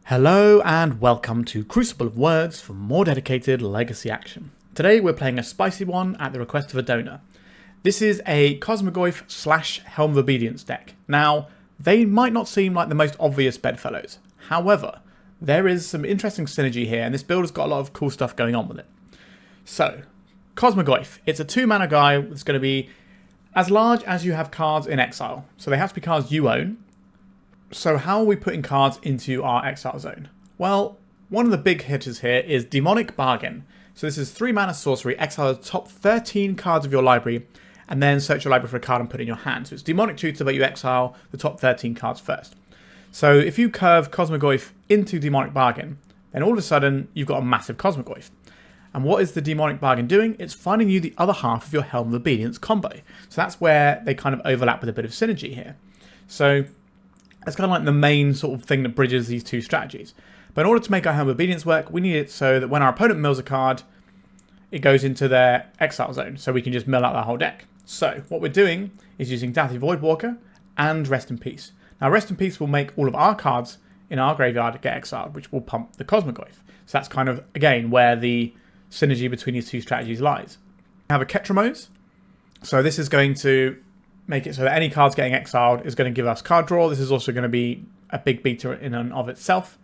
Hello and welcome to Crucible of Words for more dedicated legacy action. Today we're playing a spicy one at the request of a donor. This is a Cosmogoyf / Helm of Obedience deck. Now, they might not seem like the most obvious bedfellows. However, there is some interesting synergy here and this build has got a lot of cool stuff going on with it. So, Cosmogoyf. It's a 2-mana guy that's going to be as large as you have cards in exile. So they have to be cards you own. So how are we putting cards into our exile zone? Well, one of the big hitters here is Demonic Bargain. So this is 3-mana sorcery, exile the top 13 cards of your library, and then search your library for a card and put it in your hand. So it's Demonic Tutor, but you exile the top 13 cards first. So if you curve Cosmogoyf into Demonic Bargain, then all of a sudden you've got a massive Cosmogoyf. And what is the Demonic Bargain doing? It's finding you the other half of your Helm of Obedience combo. So that's where they kind of overlap with a bit of synergy here. So it's kind of like the main sort of thing that bridges these two strategies. But in order to make our Helm of Obedience work, we need it so that when our opponent mills a card, it goes into their exile zone, so we can just mill out that whole deck. So what we're doing is using Dauthi Voidwalker and Rest in Peace. Now Rest in Peace will make all of our cards in our graveyard get exiled, which will pump the Cosmogoyf. So that's kind of, again, where the synergy between these two strategies lies. We have a Ketramose. So this is going to make it so that any cards getting exiled is going to give us card draw. This is also going to be a big beater in and of itself.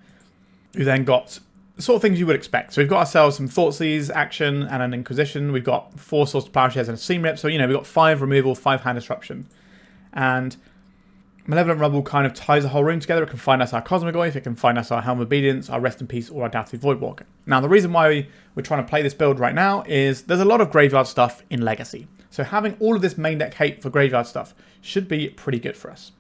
We've then got the sort of things you would expect. So we've got ourselves some Thoughtseize action and an Inquisition. We've got 4 Swords to Plowshares and a Seam Rip. So, you know, we've got 5 removal, 5 hand disruption. And Malevolent Rumble kind of ties the whole room together. It can find us our Cosmogoyf, it can find us our Helm of Obedience, our Rest in Peace, or our Dauthi Voidwalker. Now, the reason why we're trying to play this build right now is there's a lot of graveyard stuff in Legacy. So having all of this main deck hate for graveyard stuff should be pretty good for us.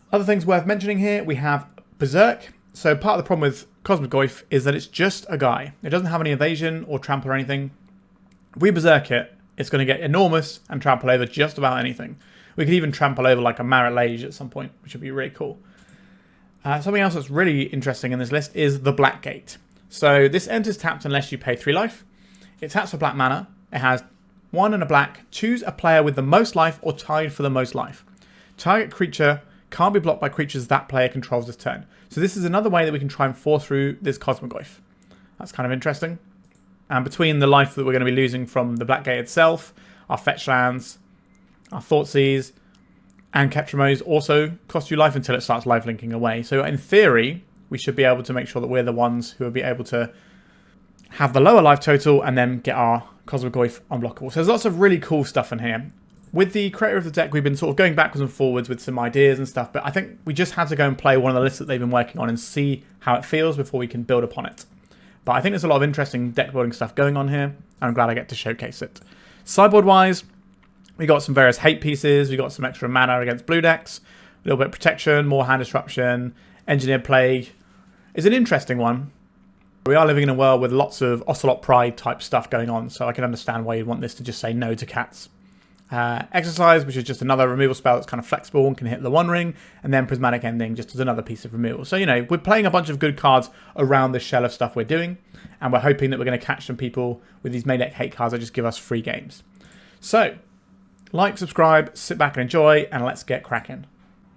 Other things worth mentioning here, we have Berserk. So part of the problem with Cosmogoyf is that it's just a guy. It doesn't have any evasion or trample or anything. If we Berserk it, it's going to get enormous and trample over just about anything. We could even trample over like a Marit Lage at some point, which would be really cool. Something else that's really interesting in this list is the Black Gate. So this enters tapped unless you pay 3 life. It taps for black mana. It has 1 and a black. Choose a player with the most life or tied for the most life. Target creature can't be blocked by creatures that player controls this turn. So this is another way that we can try and force through this Cosmogoyf. That's kind of interesting. And between the life that we're going to be losing from the Black Gate itself, our fetch lands, our Thoughtseize, and Ketramose also cost you life until it starts life linking away. So in theory, we should be able to make sure that we're the ones who will be able to have the lower life total and then get our Cosmogoyf unblockable. So there's lots of really cool stuff in here. With the creator of the deck, we've been sort of going backwards and forwards with some ideas and stuff, but I think we just had to go and play one of the lists that they've been working on and see how it feels before we can build upon it. But I think there's a lot of interesting deck building stuff going on here, and I'm glad I get to showcase it. Sideboard-wise, we got some various hate pieces, we got some extra mana against blue decks, a little bit of protection, more hand disruption, engineered plague. It's an interesting one. We are living in a world with lots of Ocelot Pride type stuff going on, so I can understand why you'd want this to just say no to cats. Exercise, which is just another removal spell that's kind of flexible and can hit the One Ring, and then Prismatic Ending just as another piece of removal. So, you know, we're playing a bunch of good cards around the shell of stuff we're doing, and we're hoping that we're going to catch some people with these main deck hate cards that just give us free games. So, like, subscribe, sit back and enjoy, and let's get cracking.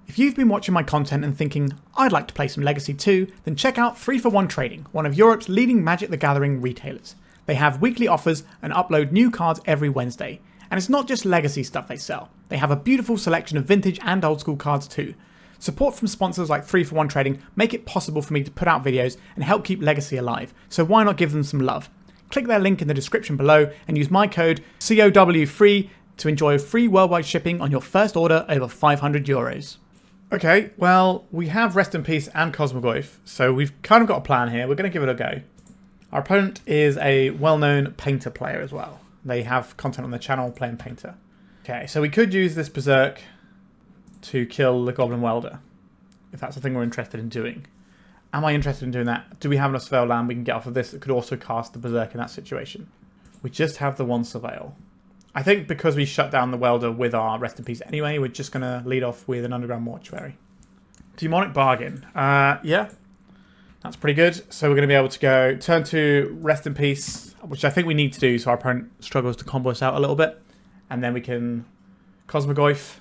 If you've been watching my content and thinking, I'd like to play some Legacy too, then check out 3for1 Trading, one of Europe's leading Magic the Gathering retailers. They have weekly offers and upload new cards every Wednesday. And it's not just Legacy stuff they sell. They have a beautiful selection of vintage and old school cards too. Support from sponsors like 3for1 Trading make it possible for me to put out videos and help keep Legacy alive, so why not give them some love? Click their link in the description below and use my code COW3 to enjoy free worldwide shipping on your first order over €500. Okay, well, we have Rest in Peace and Cosmogoyf, so we've kind of got a plan here. We're going to give it a go. Our opponent is a well-known Painter player as well. They have content on their channel playing Painter. Okay, so we could use this Berserk to kill the Goblin Welder, if that's the thing we're interested in doing. Am I interested in doing that? Do we have enough Surveil land we can get off of this that could also cast the Berserk in that situation? We just have the 1 Surveil. I think because we shut down the Welder with our Rest in Peace anyway, we're just going to lead off with an Underground Mortuary. Demonic Bargain. Yeah, that's pretty good. So we're going to be able to go turn to Rest in Peace, which I think we need to do so our opponent struggles to combo us out a little bit. And then we can Cosmogoyf.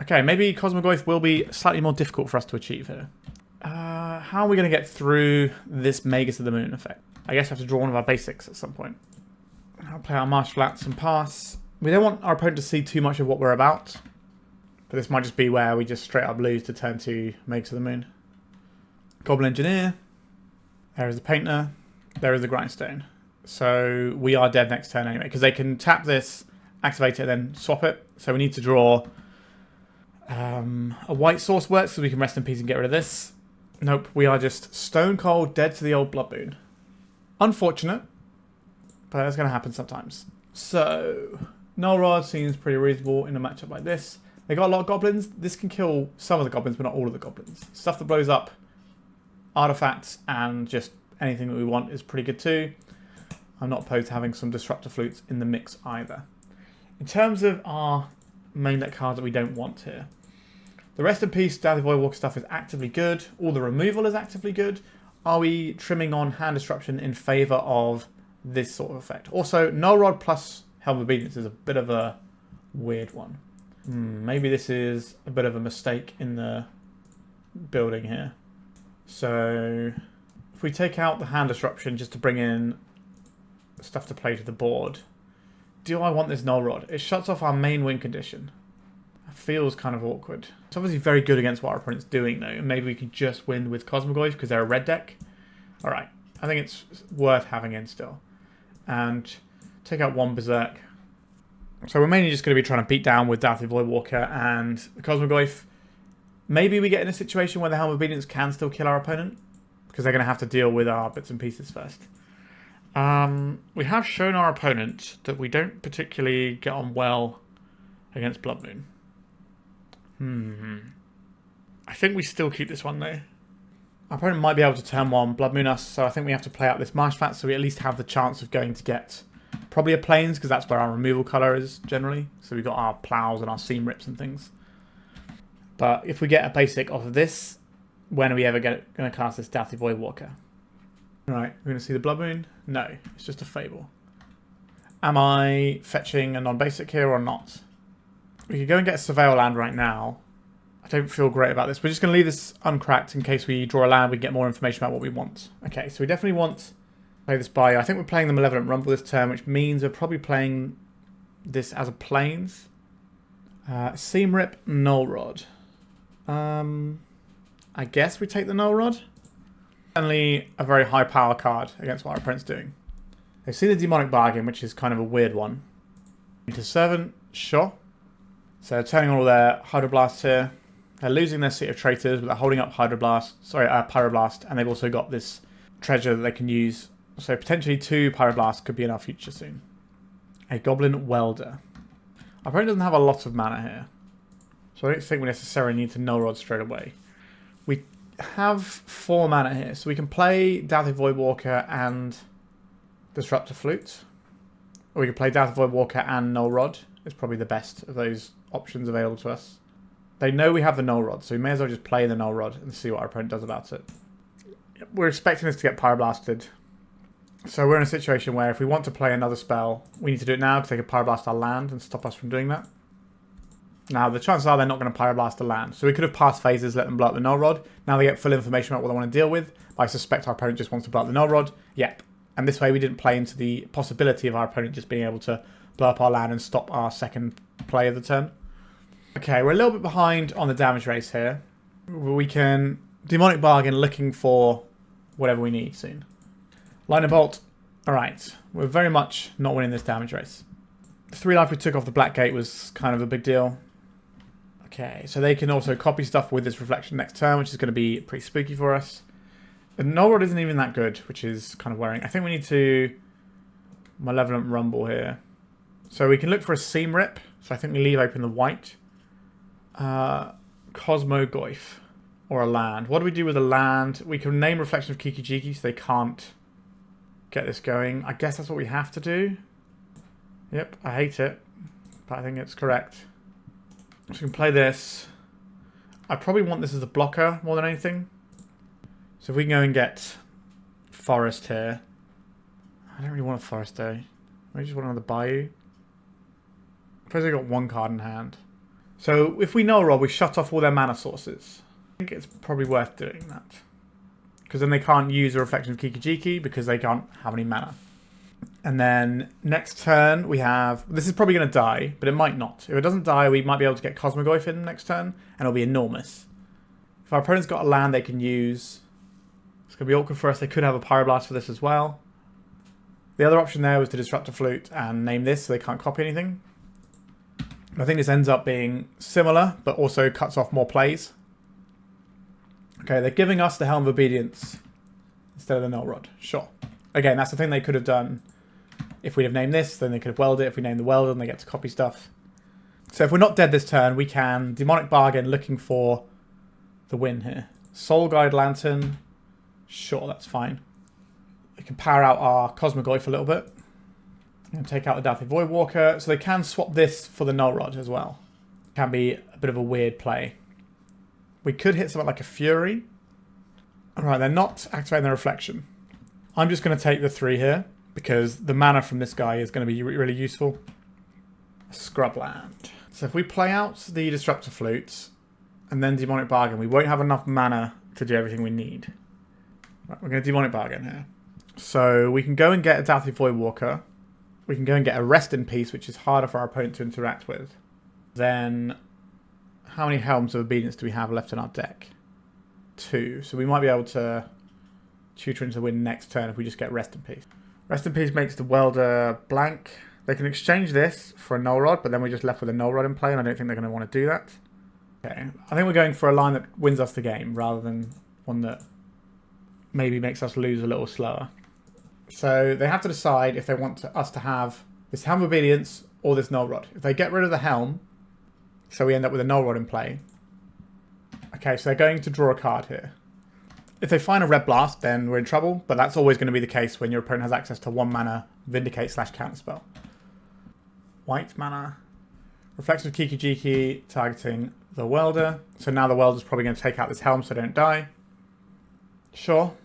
Okay, maybe Cosmogoyf will be slightly more difficult for us to achieve here. how are we going to get through this Magus of the Moon effect? I guess we have to draw one of our basics at some point. I'll play our Marsh Flats and pass. We don't want our opponent to see too much of what we're about. But this might just be where we just straight up lose to turn 2 Magus of the Moon. Goblin Engineer. There is the Painter. There is the Grindstone. So we are dead next turn anyway. Because they can tap this, activate it, and then swap it. So we need to draw a white source works so we can rest in peace and get rid of this. Nope, we are just stone cold dead to the old Blood Moon. Unfortunate, but that's going to happen sometimes. So, Null Rod seems pretty reasonable in a matchup like this. They got a lot of goblins. This can kill some of the goblins, but not all of the goblins. Stuff that blows up artifacts and just anything that we want is pretty good too. I'm not opposed to having some Disruptor Flutes in the mix either. In terms of our main deck cards that we don't want here, the Rest in Peace Dauthi Voidwalker stuff is actively good. All the removal is actively good. Are we trimming on hand disruption in favour of this sort of effect? Also, Null Rod plus Helm of Obedience is a bit of a weird one. Maybe this is a bit of a mistake in the building here. So, if we take out the hand disruption just to bring in stuff to play to the board, do I want this Null Rod? It shuts off our main win condition. It feels kind of awkward. It's obviously very good against what our opponent's doing though, and maybe we could just win with Cosmogoyf because they're a red deck. Alright, I think it's worth having in still. And take out one Berserk. So we're mainly just going to be trying to beat down with Dauthi Voidwalker and the Cosmogoyf. Maybe we get in a situation where the Helm of Obedience can still kill our opponent, because they're going to have to deal with our bits and pieces first. We have shown our opponent that we don't particularly get on well against Blood Moon. I think we still keep this one though. Our opponent might be able to turn 1 Blood Moon us, so I think we have to play out this Marsh Flats so we at least have the chance of going to get probably a Plains, because that's where our removal colour is generally. So we've got our Plows and our Seam Rips and things. But if we get a basic off of this, when are we ever going to cast this Dauthi Voidwalker? Right, we're going to see the Blood Moon? No, it's just a Fable. Am I fetching a non-basic here or not? We could go and get a Surveil land right now. I don't feel great about this. We're just going to leave this uncracked in case we draw a land, we get more information about what we want. Okay, so we definitely want to play this Bayou. I think we're playing the Malevolent Rumble this turn, which means we're probably playing this as a Plains. Seam Rip, Null Rod. I guess we take the Null Rod. Certainly a very high power card against what our opponent's doing. They see the Demonic Bargain, which is kind of a weird one. Into Servant, sure. So they're turning all their Hydroblasts here. They're losing their City of Traitors, but they're holding up Pyroblast, and they've also got this treasure that they can use. So potentially 2 Pyroblasts could be in our future soon. A Goblin Welder. Our opponent doesn't have a lot of mana here, so I don't think we necessarily need to Null Rod straight away. We have 4 mana here, so we can play Dauthi Voidwalker and Disruptor Flute. Or we can play Dauthi Voidwalker and Null Rod. It's probably the best of those options available to us. They know we have the Null Rod, so we may as well just play the Null Rod and see what our opponent does about it. We're expecting this to get Pyroblasted. So we're in a situation where if we want to play another spell, we need to do it now because they can Pyroblast our land and stop us from doing that. Now, the chances are they're not going to Pyroblast the land. So we could have passed phases, let them blow up the Null Rod. Now they get full information about what they want to deal with. But I suspect our opponent just wants to blow up the Null Rod. Yep. And this way we didn't play into the possibility of our opponent just being able to blow up our land and stop our second play of the turn. Okay, we're a little bit behind on the damage race here. We can Demonic Bargain looking for whatever we need soon. Lightning Bolt. Alright, we're very much not winning this damage race. The 3 life we took off the Black Gate was kind of a big deal. Okay, so they can also copy stuff with this Reflection next turn, which is going to be pretty spooky for us. The Null Rod isn't even that good, which is kind of worrying. I think we need to Malevolent Rumble here. So we can look for a Seam Rip. So I think we leave open the white. Cosmogoyf. Or a land. What do we do with a land? We can name Reflection of Kiki-Jiki so they can't get this going. I guess that's what we have to do. Yep, I hate it. But I think it's correct. So we can play this. I probably want this as a blocker more than anything. So if we can go and get Forest here. I don't really want a Forest though. I just want another Bayou. I suppose I got 1 card in hand. So if we Null Rod, we shut off all their mana sources. I think it's probably worth doing that. because then they can't use a Reflection of Kikijiki because they can't have any mana. And then next turn we have, this is probably going to die, but it might not. If it doesn't die, we might be able to get Cosmogoyf in next turn, and it'll be enormous. If our opponent's got a land they can use, it's going to be awkward for us. They could have a Pyroblast for this as well. The other option there was to disrupt a flute and name this so they can't copy anything. I think this ends up being similar, but also cuts off more plays. Okay, they're giving us the Helm of Obedience instead of the Null Rod. Sure. Again, that's the thing they could have done. If we'd have named this, then they could have welded it. If we name the welder, then they get to copy stuff. So if we're not dead this turn, we can Demonic Bargain looking for the win here. Soul Guide Lantern. Sure, that's fine. We can power out our Cosmogoyf a little bit. And take out the Dauthi Voidwalker. So they can swap this for the Null Rod as well. Can be a bit of a weird play. We could hit something like a Fury. Alright, they're not activating the Reflection. I'm just going to take the 3 here, because the mana from this guy is going to be really useful. Scrubland. So if we play out the Disruptor Flutes, and then Demonic Bargain, we won't have enough mana to do everything we need. Right, we're going to Demonic Bargain here. So we can go and get a Dauthi Voidwalker. We can go and get a Rest in Peace, which is harder for our opponent to interact with. Then, how many Helms of Obedience do we have left in our deck? 2. So we might be able to tutor into win next turn if we just get Rest in Peace. Rest in Peace makes the welder blank. They can exchange this for a Null Rod, but then we're just left with a Null Rod in play, and I don't think they're going to want to do that. Okay, I think we're going for a line that wins us the game, rather than one that maybe makes us lose a little slower. So they have to decide if they want us to have this Helm of Obedience or this Null Rod. If they get rid of the Helm, so we end up with a Null Rod in play. Okay, so they're going to draw a card here. If they find a Red Blast, then we're in trouble, but that's always going to be the case when your opponent has access to 1 mana Vindicate / Counterspell. White mana. Reflection of Kikijiki targeting the welder. So now the welder's probably going to take out this Helm so they don't die. Sure.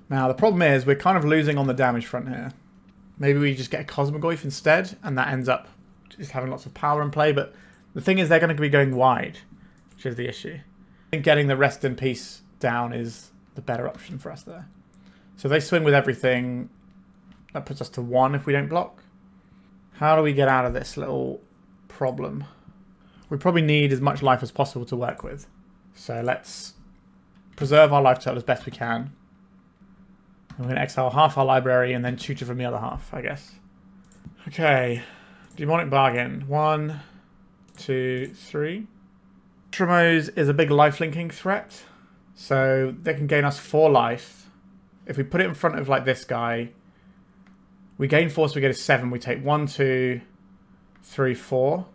Now the problem is we're kind of losing on the damage front here. Maybe we just get a Cosmogoyf instead, and that ends up just having lots of power in play, but the thing is they're going to be going wide, which is the issue. I think getting the Rest in Peace down is the better option for us there. So they swing with everything. That puts us to 1 if we don't block. How do we get out of this little problem? We probably need as much life as possible to work with. So let's preserve our life total as best we can. We're going to exile half our library and then tutor from the other half, I guess. Okay. Demonic Bargain. 1, 2, 3. Ketramose is a big life-linking threat. So they can gain us 4 life. If we put it in front of like this guy, we gain 4, so we get a 7. We take 1, 2, 3, 4.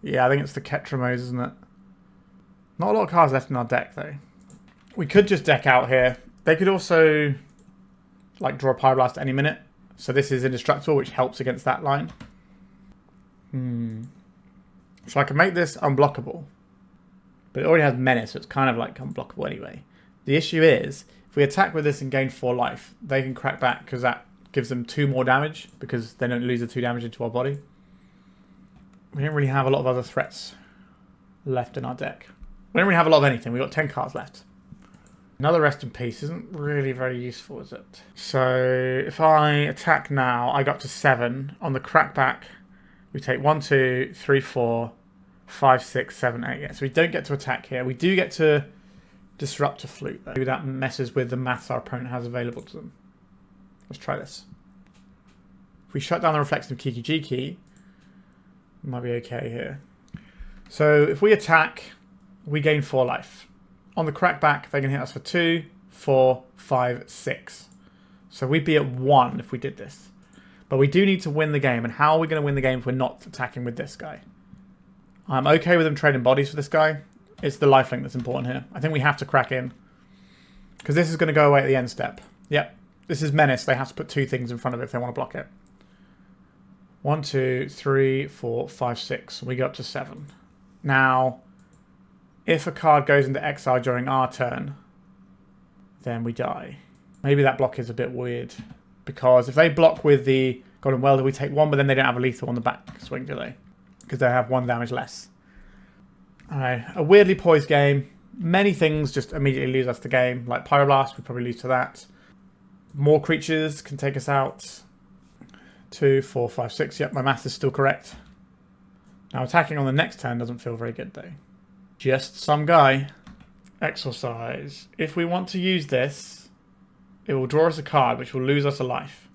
Yeah, I think it's the Ketramose, isn't it? Not a lot of cards left in our deck, though. We could just deck out here. They could also like draw a Pyroblast at any minute. So this is indestructible, which helps against that line. So I can make this unblockable. But it already has Menace, so it's kind of like unblockable anyway. The issue is, if we attack with this and gain 4 life, they can crack back because that gives them 2 more damage because they don't lose the 2 damage into our body. We don't really have a lot of other threats left in our deck. We don't really have a lot of anything. We've got 10 cards left. Another Rest in Peace isn't really very useful, is it? So if I attack now, I got up to 7. On the crackback, we take 1, 2, 3, 4, 5, 6, 7, 8. Yeah, so we don't get to attack here. We do get to disrupt a flute, though. That messes with the maths our opponent has available to them. Let's try this. If we shut down the Reflection of Kikijiki, we might be okay here. So if we attack, we gain 4 life. On the crackback, they can hit us for 2, 4, 5, 6. So we'd be at 1 if we did this. But we do need to win the game. And how are we going to win the game if we're not attacking with this guy? I'm okay with them trading bodies for this guy. It's the lifelink that's important here. I think we have to crack in. Because this is going to go away at the end step. Yep. This is Menace. They have to put 2 things in front of it if they want to block it. 1, 2, 3, 4, 5, 6. We go up to 7. Now, if a card goes into exile during our turn, then we die. Maybe that block is a bit weird. Because if they block with the Golden Welder, we take 1, but then they don't have a lethal on the back swing, do they? Because they have 1 damage less. Alright, a weirdly poised game. Many things just immediately lose us the game, like Pyroblast, we probably lose to that. More creatures can take us out. 2, 4, 5, 6. Yep, my math is still correct. Now attacking on the next turn doesn't feel very good though. Just some guy. Exorcise. If we want to use this, it will draw us a card which will lose us a life.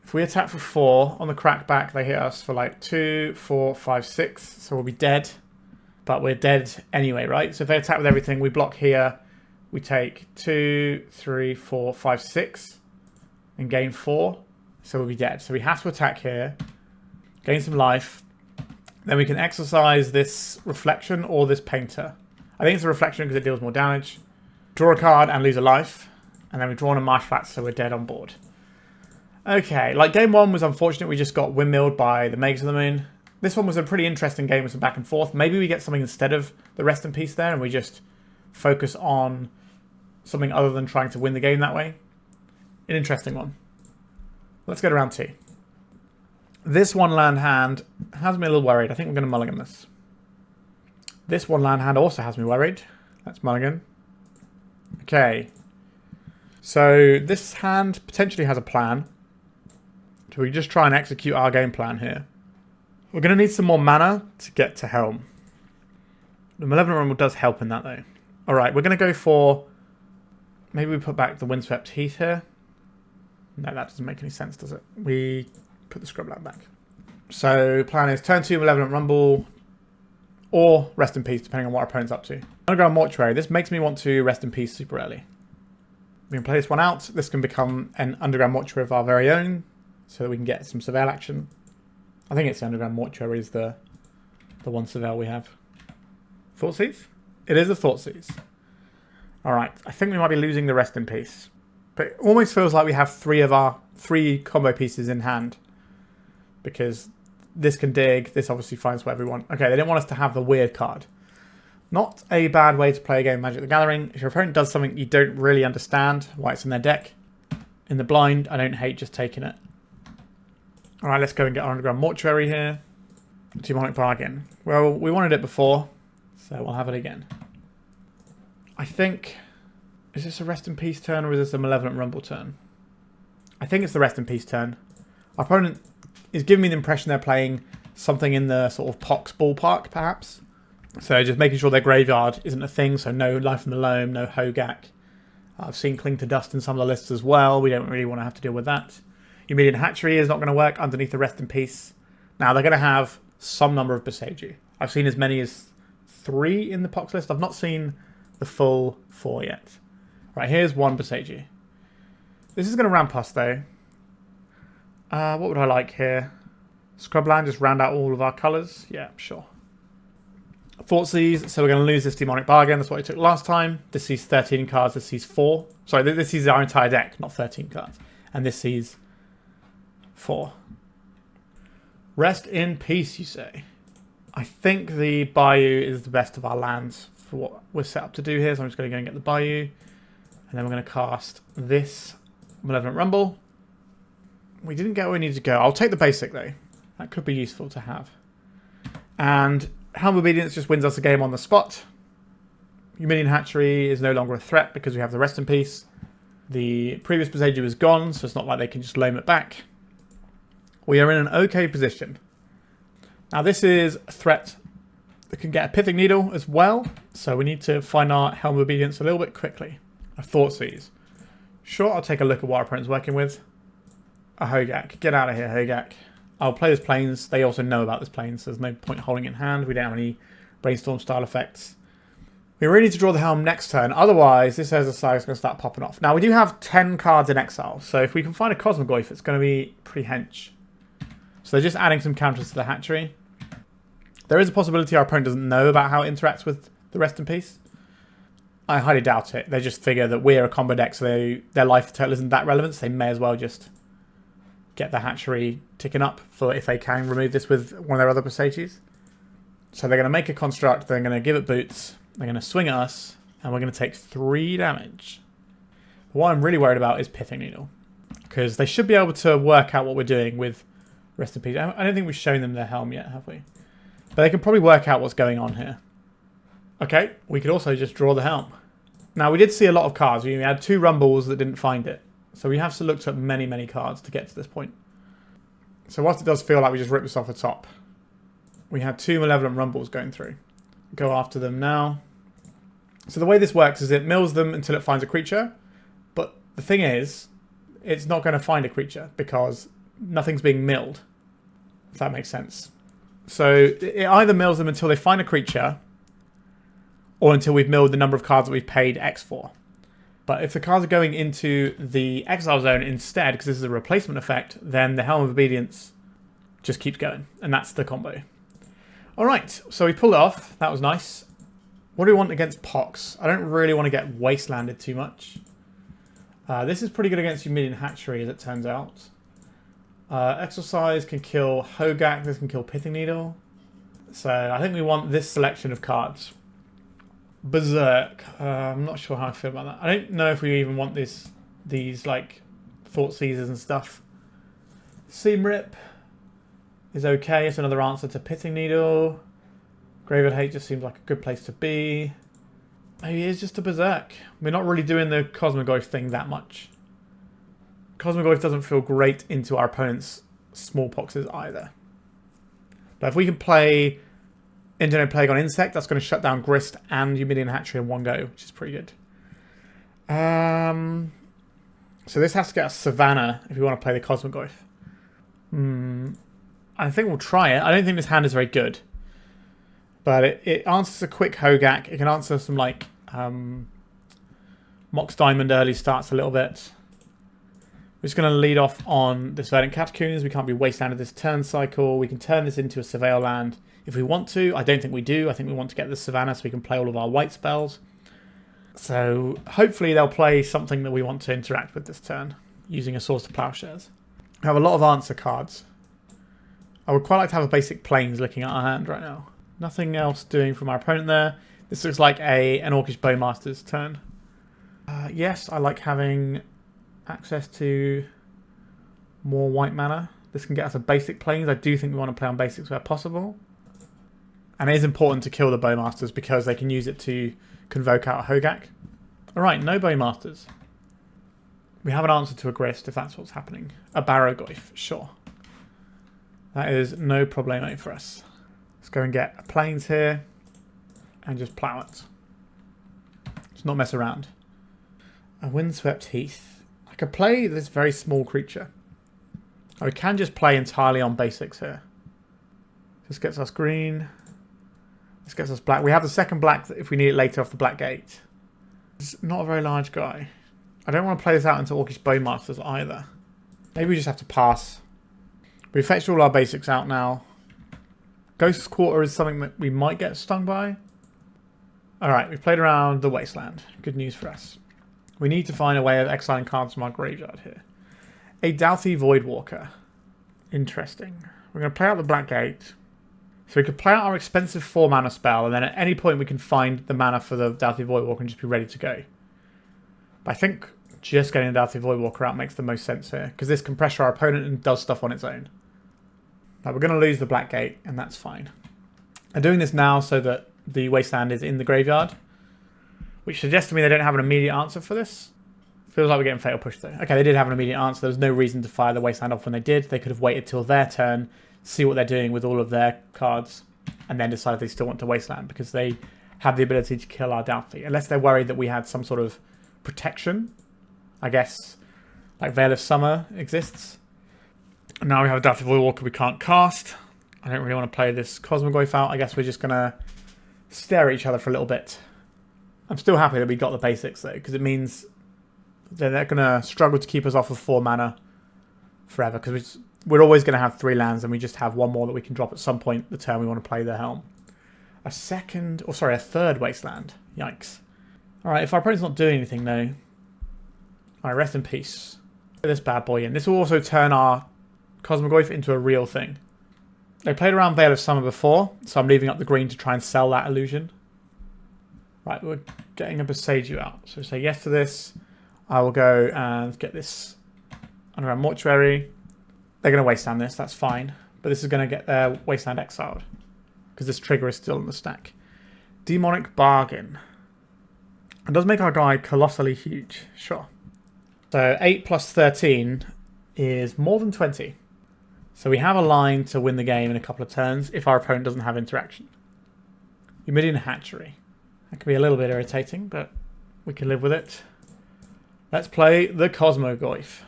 If we attack for 4, on the crackback they hit us for like 2, 4, 5, 6, so we'll be dead. But we're dead anyway, right? So if they attack with everything, we block here, we take 2, 3, 4, 5, 6, and gain 4, so we'll be dead. So we have to attack here, gain some life, then we can exercise this Reflection or this Painter. I think it's a Reflection because it deals more damage. Draw a card and lose a life, and then we draw on a Marsh Flats, so we're dead on board. Okay, like game 1 was unfortunate, we just got windmilled by the Mages of the Moon. This one was a pretty interesting game with some back and forth. Maybe we get something instead of the Rest in Peace there and we just focus on something other than trying to win the game that way. An interesting one. Let's go to round 2. This one land hand has me a little worried. I think we're going to mulligan this. This one land hand also has me worried. Let's mulligan. Okay. So this hand potentially has a plan. So we just try and execute our game plan here. We're going to need some more mana to get to Helm. The Malevolent Rumble does help in that though. Alright, we're going to go for... Maybe we put back the Windswept Heath here. No, that doesn't make any sense, does it? We put the Scrubland back. So, plan is turn 2 Malevolent Rumble or Rest in Peace, depending on what our opponent's up to. Underground Mortuary. This makes me want to Rest in Peace super early. We can play this one out. This can become an Underground Mortuary of our very own, so that we can get some Surveil action. I think it's the Underground Mortuary is the one Surveil we have. Thoughtseize? It is a Thoughtseize. Alright, I think we might be losing the Rest in Peace. But it almost feels like we have 3 of our 3 combo pieces in hand. Because this can dig, this obviously finds whatever we want. Okay, they didn't want us to have the weird card. Not a bad way to play a game of Magic the Gathering. If your opponent does something you don't really understand why it's in their deck, in the blind, I don't hate just taking it. Alright, let's go and get our Underground Mortuary here. Demonic Bargain. Well, we wanted it before, so we'll have it again. I think... Is this a Rest in Peace turn or is this a Malevolent Rumble turn? I think it's the Rest in Peace turn. Our opponent is giving me the impression they're playing something in the sort of Pox ballpark, perhaps. So just making sure their graveyard isn't a thing, so no Life from the Loam, no Hogak. I've seen Cling to Dust in some of the lists as well. We don't really want to have to deal with that. Immediate Hatchery is not going to work underneath the Rest in Peace. Now, they're going to have some number of Boseiju. I've seen as many as 3 in the Pox list. I've not seen the full 4 yet. Right, here's 1 Boseiju. This is going to ramp us, though. What would I like here? Scrubland, just round out all of our colours. Yeah, sure. Thoughtseize, so we're going to lose this Demonic Bargain. That's what I took last time. This sees 13 cards, this sees 4. Sorry, this sees our entire deck, not 13 cards. And this sees 4. Rest in Peace, you say? I think the Bayou is the best of our lands for what we're set up to do here. So I'm just going to go and get the Bayou. And then we're going to cast this Malevolent Rumble. We didn't get where we needed to go. I'll take the basic, though. That could be useful to have. And Helm of Obedience just wins us a game on the spot. Humilian Hatchery is no longer a threat because we have the Rest in Peace. The previous Boseiju is gone, so it's not like they can just loam it back. We are in an okay position. Now this is a threat that can get a Pithing Needle as well, so we need to find our Helm of Obedience a little bit quickly. A Thoughtseize. Sure, I'll take a look at what our opponent's working with. A Hogak. Get out of here, Hogak. I'll play this Plains. They also know about this Plains, so there's no point holding it in hand. We don't have any Brainstorm style effects. We really need to draw the Helm next turn, otherwise this exercise is going to start popping off. Now we do have 10 cards in exile, so if we can find a Cosmogoyf, it's going to be pretty hench. So they're just adding some counters to the Hatchery. There is a possibility our opponent doesn't know about how it interacts with the Rest in Peace. I highly doubt it. They just figure that we're a combo deck, so their life total isn't that relevant, so they may as well just get the Hatchery ticking up for if they can remove this with one of their other Boseijus. So they're going to make a construct, they're going to give it boots, they're going to swing at us, and we're going to take 3 damage. What I'm really worried about is Pithing Needle, because they should be able to work out what we're doing with Rest in Peace. I don't think we've shown them their Helm yet, have we? But they can probably work out what's going on here. Okay, we could also just draw the Helm. Now, we did see a lot of cards. We had 2 Rumbles that didn't find it. So we have to look at many, many cards to get to this point. So whilst it does feel like we just ripped this off the top, we had 2 Malevolent Rumbles going through. Go after them now. So the way this works is it mills them until it finds a creature. But the thing is, it's not going to find a creature because nothing's being milled. If that makes sense. So it either mills them until they find a creature, or until we've milled the number of cards that we've paid X for. But if the cards are going into the exile zone instead, because this is a replacement effect, then the Helm of Obedience just keeps going. And that's the combo. Alright, so we pulled it off. That was nice. What do we want against Pox? I don't really want to get wastelanded too much. This is pretty good against Humidity Hatchery, as it turns out. Exorcise can kill Hogak. This can kill Pithing Needle. So I think we want this selection of cards. Berserk. I'm not sure how I feel about that. I don't know if we even want these like Thoughtseizes and stuff. Seam Rip is okay. It's another answer to Pithing Needle. Graveyard Hate just seems like a good place to be. Maybe it's just a Berserk. We're not really doing the Cosmogoyf thing that much. Cosmogoyf doesn't feel great into our opponent's smallpoxes either. But if we can play Internet Plague on Insect, that's going to shut down Grist and Humidity Hatchery in one go, which is pretty good. So this has to get us Savannah if we want to play the Cosmogoyf. I think we'll try it. I don't think this hand is very good. But it answers a quick Hogak. It can answer some like Mox Diamond early starts a little bit. We're just going to lead off on this Verdant Catacombs. We can't be wastelanded this turn cycle. We can turn this into a Surveil land if we want to. I don't think we do. I think we want to get the Savannah so we can play all of our white spells. So hopefully they'll play something that we want to interact with this turn using a Source to Plowshares. We have a lot of answer cards. I would quite like to have a basic Plains looking at our hand right now. Nothing else doing from our opponent there. This looks like an Orcish Bowmaster's turn. Yes, I like having access to more white mana. This can get us a basic Plains. I do think we want to play on basics where possible. And it is important to kill the Bowmasters because they can use it to convoke out a Hogak. Alright, no Bowmasters. We have an answer to a Grist if that's what's happening. A Barrow Goyf, sure. That is no problemo for us. Let's go and get a Plains here and just plow it. Just not mess around. A Windswept Heath. I could play this very small creature. Or we can just play entirely on basics here. This gets us green. This gets us black. We have the second black if we need it later off the black gate. It's not a very large guy. I don't want to play this out into Orcish Bowmasters either. Maybe we just have to pass. We've fetched all our basics out now. Ghost's Quarter is something that we might get stung by. Alright, we've played around the Wasteland. Good news for us. We need to find a way of exiling cards from our graveyard here. A Dauthi Voidwalker. Interesting. We're going to play out the Black Gate. So we could play out our expensive 4 mana spell, and then at any point we can find the mana for the Dauthi Voidwalker and just be ready to go. But I think just getting the Dauthi Voidwalker out makes the most sense here, because this can pressure our opponent and does stuff on its own. Now we're going to lose the Black Gate, and that's fine. I'm doing this now so that the Wasteland is in the graveyard, which suggests to me they don't have an immediate answer for this. Feels like we're getting fatal push though. Okay, they did have an immediate answer. There was no reason to fire the Wasteland off when they did. They could have waited till their turn, see what they're doing with all of their cards, and then decide if they still want to Wasteland, because they have the ability to kill our Dauthi. Unless they're worried that we had some sort of protection. I guess, like Veil of Summer exists. And now we have a Dauthi Voidwalker we can't cast. I don't really want to play this Cosmogoyf out. I guess we're just going to stare at each other for a little bit. I'm still happy that we got the basics though, because it means they're going to struggle to keep us off of 4 mana forever, because we're always going to have 3 lands and we just have 1 more that we can drop at some point the turn we want to play the Helm. A third Wasteland. Yikes. Alright, if our opponent's not doing anything though. Alright, rest in peace. Put this bad boy in. This will also turn our Cosmogoyf into a real thing. They played around Veil of Summer before, so I'm leaving up the green to try and sell that illusion. Right, we're getting a Bayou out. So say yes to this. I will go and get this Underground Mortuary. They're going to Wasteland this, that's fine. But this is going to get their Wasteland exiled, because this trigger is still in the stack. Demonic Bargain. It does make our guy colossally huge. Sure. So 8 plus 13 is more than 20. So we have a line to win the game in a couple of turns if our opponent doesn't have interaction. Eumidian Hatchery. That can be a little bit irritating, but we can live with it. Let's play the Cosmogoyf.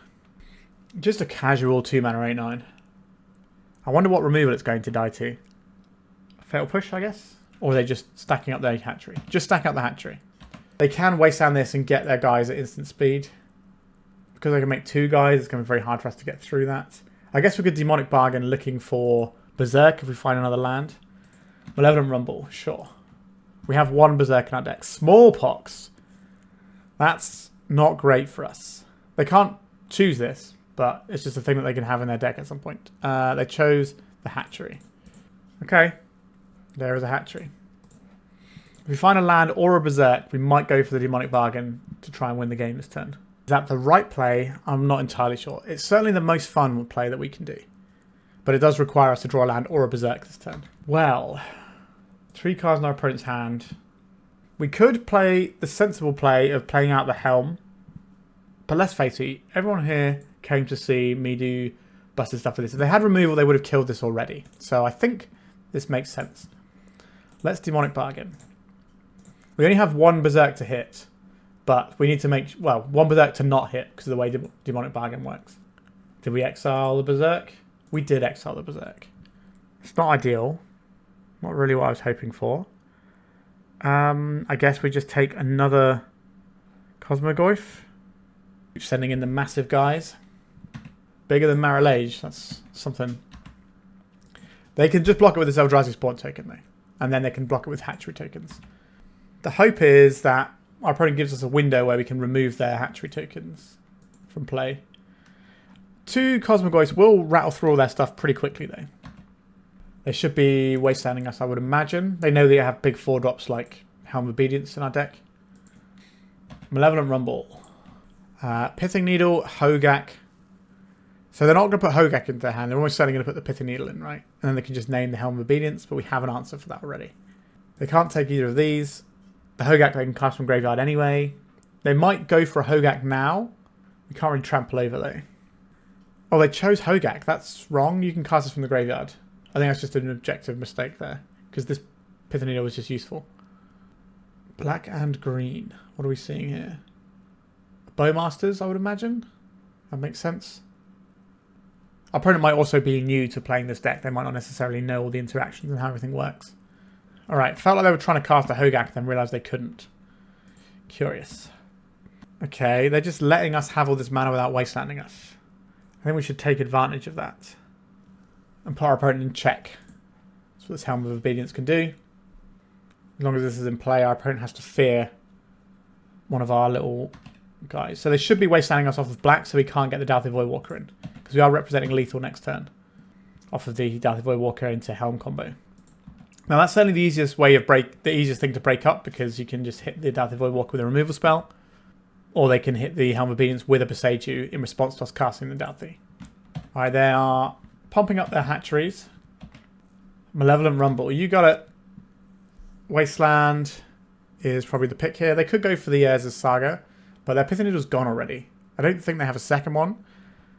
Just a casual 2-mana 8/9. I wonder what removal it's going to die to. Fatal Push, I guess? Or are they just stacking up their hatchery? Just stack up the hatchery. They can wasteland this and get their guys at instant speed. Because they can make 2 guys, it's going to be very hard for us to get through that. I guess we could Demonic Bargain looking for Berserk if we find another land. Malevolent Rumble, sure. We have 1 Berserk in our deck. Smallpox. That's not great for us. They can't choose this, but it's just a thing that they can have in their deck at some point. They chose the hatchery. Okay. There is a hatchery. If we find a land or a Berserk, we might go for the Demonic Bargain to try and win the game this turn. Is that the right play? I'm not entirely sure. It's certainly the most fun play that we can do. But it does require us to draw a land or a Berserk this turn. Well, 3 cards in our opponent's hand. We could play the sensible play of playing out the Helm. But let's face it, everyone here came to see me do busted stuff with this. If they had removal, they would have killed this already. So I think this makes sense. Let's Demonic Bargain. We only have 1 Berserk to hit. But we need to make, well, 1 Berserk to not hit because of the way Demonic Bargain works. Did we exile the Berserk? We did exile the Berserk. It's not ideal. Not really what I was hoping for. I guess we just take another Cosmogoyf. Sending in the massive guys. Bigger than Marillage. That's something. They can just block it with this Eldrazi Spawn token though. And then they can block it with hatchery tokens. The hope is that our opponent gives us a window where we can remove their hatchery tokens from play. 2 Cosmogoyfs will rattle through all their stuff pretty quickly though. They should be wastelanding us, I would imagine. They know they have big 4-drops like Helm of Obedience in our deck. Malevolent Rumble. Pithing Needle, Hogak. So they're not going to put Hogak into their hand. They're almost certainly going to put the Pithing Needle in, right? And then they can just name the Helm of Obedience, but we have an answer for that already. They can't take either of these. The Hogak they can cast from graveyard anyway. They might go for a Hogak now. We can't really trample over though. Oh, they chose Hogak. That's wrong. You can cast this from the graveyard. I think that's just an objective mistake there. Because this Pithing Needle was just useful. Black and green. What are we seeing here? Bowmasters, I would imagine. That makes sense. Our opponent might also be new to playing this deck. They might not necessarily know all the interactions and how everything works. Alright, felt like they were trying to cast a Hogak, then realised they couldn't. Curious. Okay, they're just letting us have all this mana without wastelanding us. I think we should take advantage of that. And put our opponent in check. That's what this Helm of Obedience can do. As long as this is in play, our opponent has to fear one of our little guys. So they should be wastelanding us off of black so we can't get the Dauthi Voidwalker in. Because we are representing lethal next turn. Off of the Dauthi Voidwalker into Helm combo. Now that's certainly the easiest way of the easiest thing to break up because you can just hit the Dauthi Voidwalker with a removal spell. Or they can hit the Helm of Obedience with a Beseiju in response to us casting the Dauthi. Alright, they are pumping up their hatcheries. Malevolent Rumble. You got it. Wasteland is probably the pick here. They could go for the Heirs of Saga, but their Pithing Needle's gone already. I don't think they have a second one.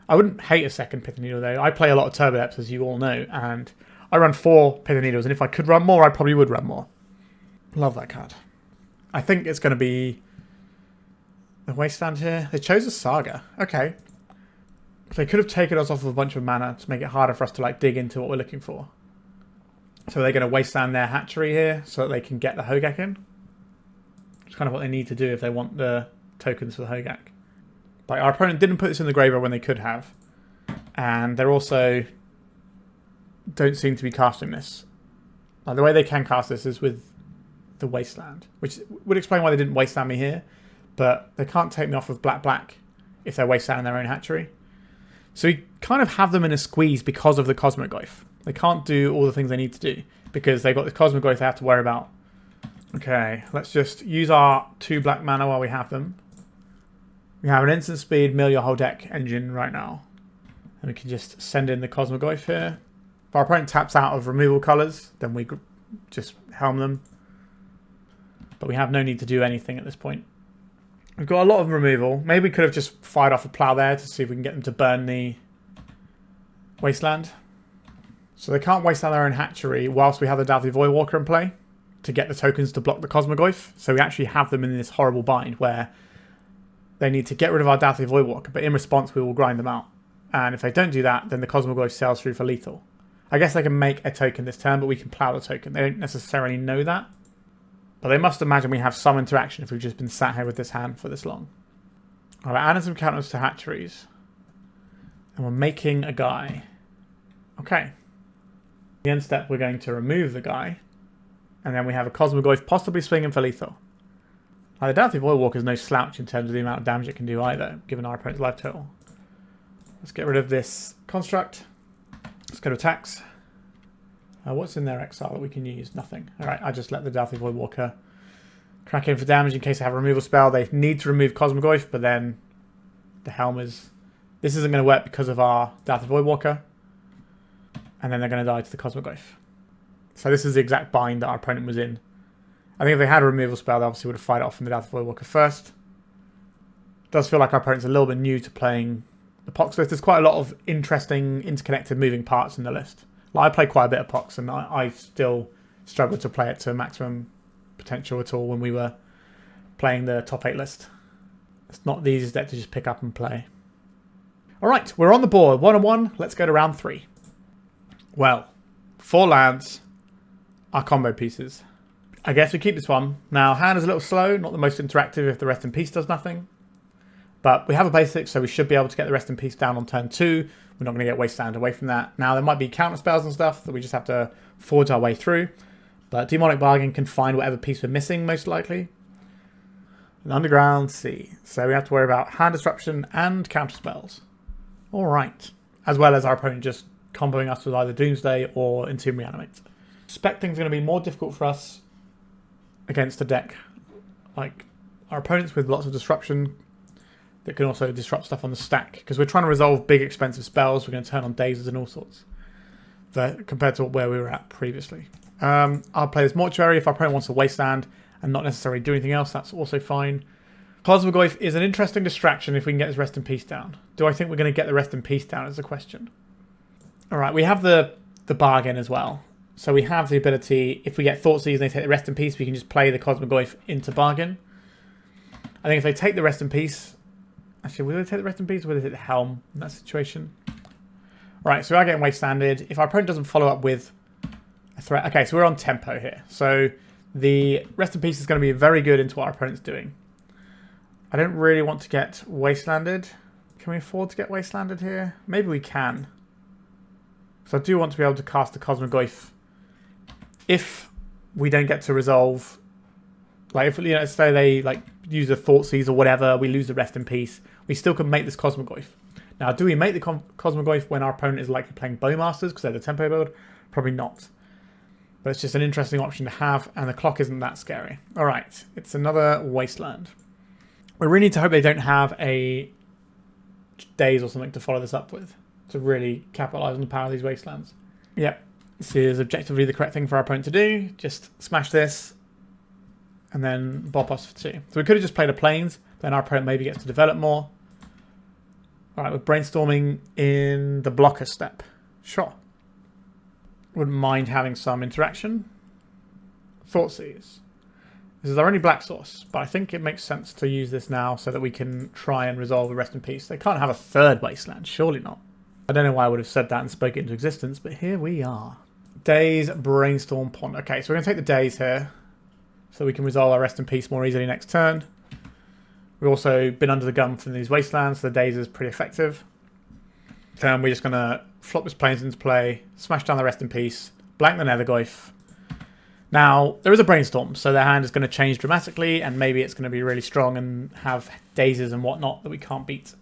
I wouldn't hate a second Pithing Needle though. I play a lot of Turbo Depths, as you all know, and I run 4 Pithing Needles, and if I could run more, I probably would run more. Love that card. I think it's going to be the Wasteland here. They chose a Saga. Okay. They could have taken us off of a bunch of mana to make it harder for us to like dig into what we're looking for. So they're going to wasteland their hatchery here so that they can get the Hogak in. It's kind of what they need to do if they want the tokens for the Hogak. But our opponent didn't put this in the graveyard when they could have. And they're also don't seem to be casting this. Like the way they can cast this is with the Wasteland, which would explain why they didn't wasteland me here. But they can't take me off of black if they're wastelanding their own hatchery. So we kind of have them in a squeeze because of the Cosmogoyf. They can't do all the things they need to do because they've got the Cosmogoyf they have to worry about. Okay, let's just use our 2 black mana while we have them. We have an instant speed, mill your whole deck engine right now. And we can just send in the Cosmogoyf here. If our opponent taps out of removal colours, then we just helm them. But we have no need to do anything at this point. We've got a lot of removal. Maybe we could have just fired off a plow there to see if we can get them to burn the wasteland. So they can't waste out their own hatchery whilst we have the Dauthi Voidwalker in play to get the tokens to block the Cosmogoyf. So we actually have them in this horrible bind where they need to get rid of our Dauthi Voidwalker, but in response we will grind them out. And if they don't do that, then the Cosmogoyf sails through for lethal. I guess they can make a token this turn, but we can plow the token. They don't necessarily know that. But they must imagine we have some interaction if we've just been sat here with this hand for this long. Alright, adding some counters to hatcheries. And we're making a guy. Okay. The end step, we're going to remove the guy. And then we have a Cosmogoyf possibly swinging for lethal. Now, the Dauthi Voidwalker is no slouch in terms of the amount of damage it can do either, given our opponent's life total. Let's get rid of this construct. Let's go to attacks. What's in their exile that we can use? Nothing. Alright, I just let the Dauthi Voidwalker crack in for damage in case they have a removal spell. They need to remove Cosmogoyf, but then the Helm is... This isn't going to work because of our Dauthi Voidwalker. And then they're going to die to the Cosmogoyf. So this is the exact bind that our opponent was in. I think if they had a removal spell, they obviously would have fired it off from the Dauthi Voidwalker first. It does feel like our opponent's a little bit new to playing the Pox list. There's quite a lot of interesting, interconnected moving parts in the list. Like, I play quite a bit of Pox, and I still struggled to play it to maximum potential at all when we were playing the top 8 list. It's not the easiest deck to just pick up and play. Alright, we're on the board. 1-1. Let's go to round 3. Well, 4 lands, our combo pieces. I guess we keep this one. Now, hand is a little slow, not the most interactive if the Rest in Peace does nothing. But we have a basic, so we should be able to get the Rest in Peace down on turn 2. We're not going to get Wasteland away from that. Now, there might be counter spells and stuff that we just have to forge our way through. But Demonic Bargain can find whatever piece we're missing, most likely. An Underground Sea. So we have to worry about hand disruption and counter spells. Alright. As well as our opponent just comboing us with either Doomsday or Entomb Reanimate. Suspect things are going to be more difficult for us against a deck like our opponents with lots of disruption that can also disrupt stuff on the stack, because we're trying to resolve big expensive spells. We're going to turn on dazes and all sorts compared to where we were at previously. I'll play this Mortuary. If our opponent wants a Wasteland and not necessarily do anything else, that's also fine. Cosmogoyf is an interesting distraction if we can get his Rest in Peace down. Do I think we're going to get the Rest in Peace down is the question. Alright, we have the bargain as well. So we have the ability, if we get Thoughtseize and they take the Rest in Peace, we can just play the Cosmogoyf into bargain. I think if they take the Rest in Peace... Actually, will they take the Rest in Peace or will they take the Helm in that situation? Right, so we are getting Wastelanded. If our opponent doesn't follow up with a threat... Okay, so we're on tempo here. So the Rest in Peace is going to be very good into what our opponent's doing. I don't really want to get Wastelanded. Can we afford to get Wastelanded here? Maybe we can. So I do want to be able to cast the Cosmogoyf if we don't get to resolve, like if say they like use a Thoughtseize or whatever, we lose the Rest in Peace, we still can make this Cosmogoyf. Now, do we make the Cosmogoyf when our opponent is likely playing Bowmasters because they're the tempo build? Probably not. But it's just an interesting option to have, and the clock isn't that scary. All right, it's another Wasteland. We really need to hope they don't have a Daze or something to follow this up with to really capitalise on the power of these Wastelands. Yep. This is objectively the correct thing for our opponent to do. Just smash this and then bop us for 2. So we could have just played a Plains, then our opponent maybe gets to develop more. Alright, we're brainstorming in the blocker step. Sure. Wouldn't mind having some interaction. Thoughtseize. This is our only black source, but I think it makes sense to use this now so that we can try and resolve the Rest in Peace. They can't have a third Wasteland, surely not. I don't know why I would have said that and spoke it into existence, but here we are. Daze, Brainstorm, Pond. Okay, so we're going to take the Daze here so we can resolve our Rest in Peace more easily next turn. We've also been under the gun from these Wastelands, so the Daze is pretty effective. Then we're just going to flop this Plains into play, smash down the Rest in Peace, blank the Nethergoyf. Now, there is a Brainstorm, so their hand is going to change dramatically, and maybe it's going to be really strong and have Dazes and whatnot that we can't beat.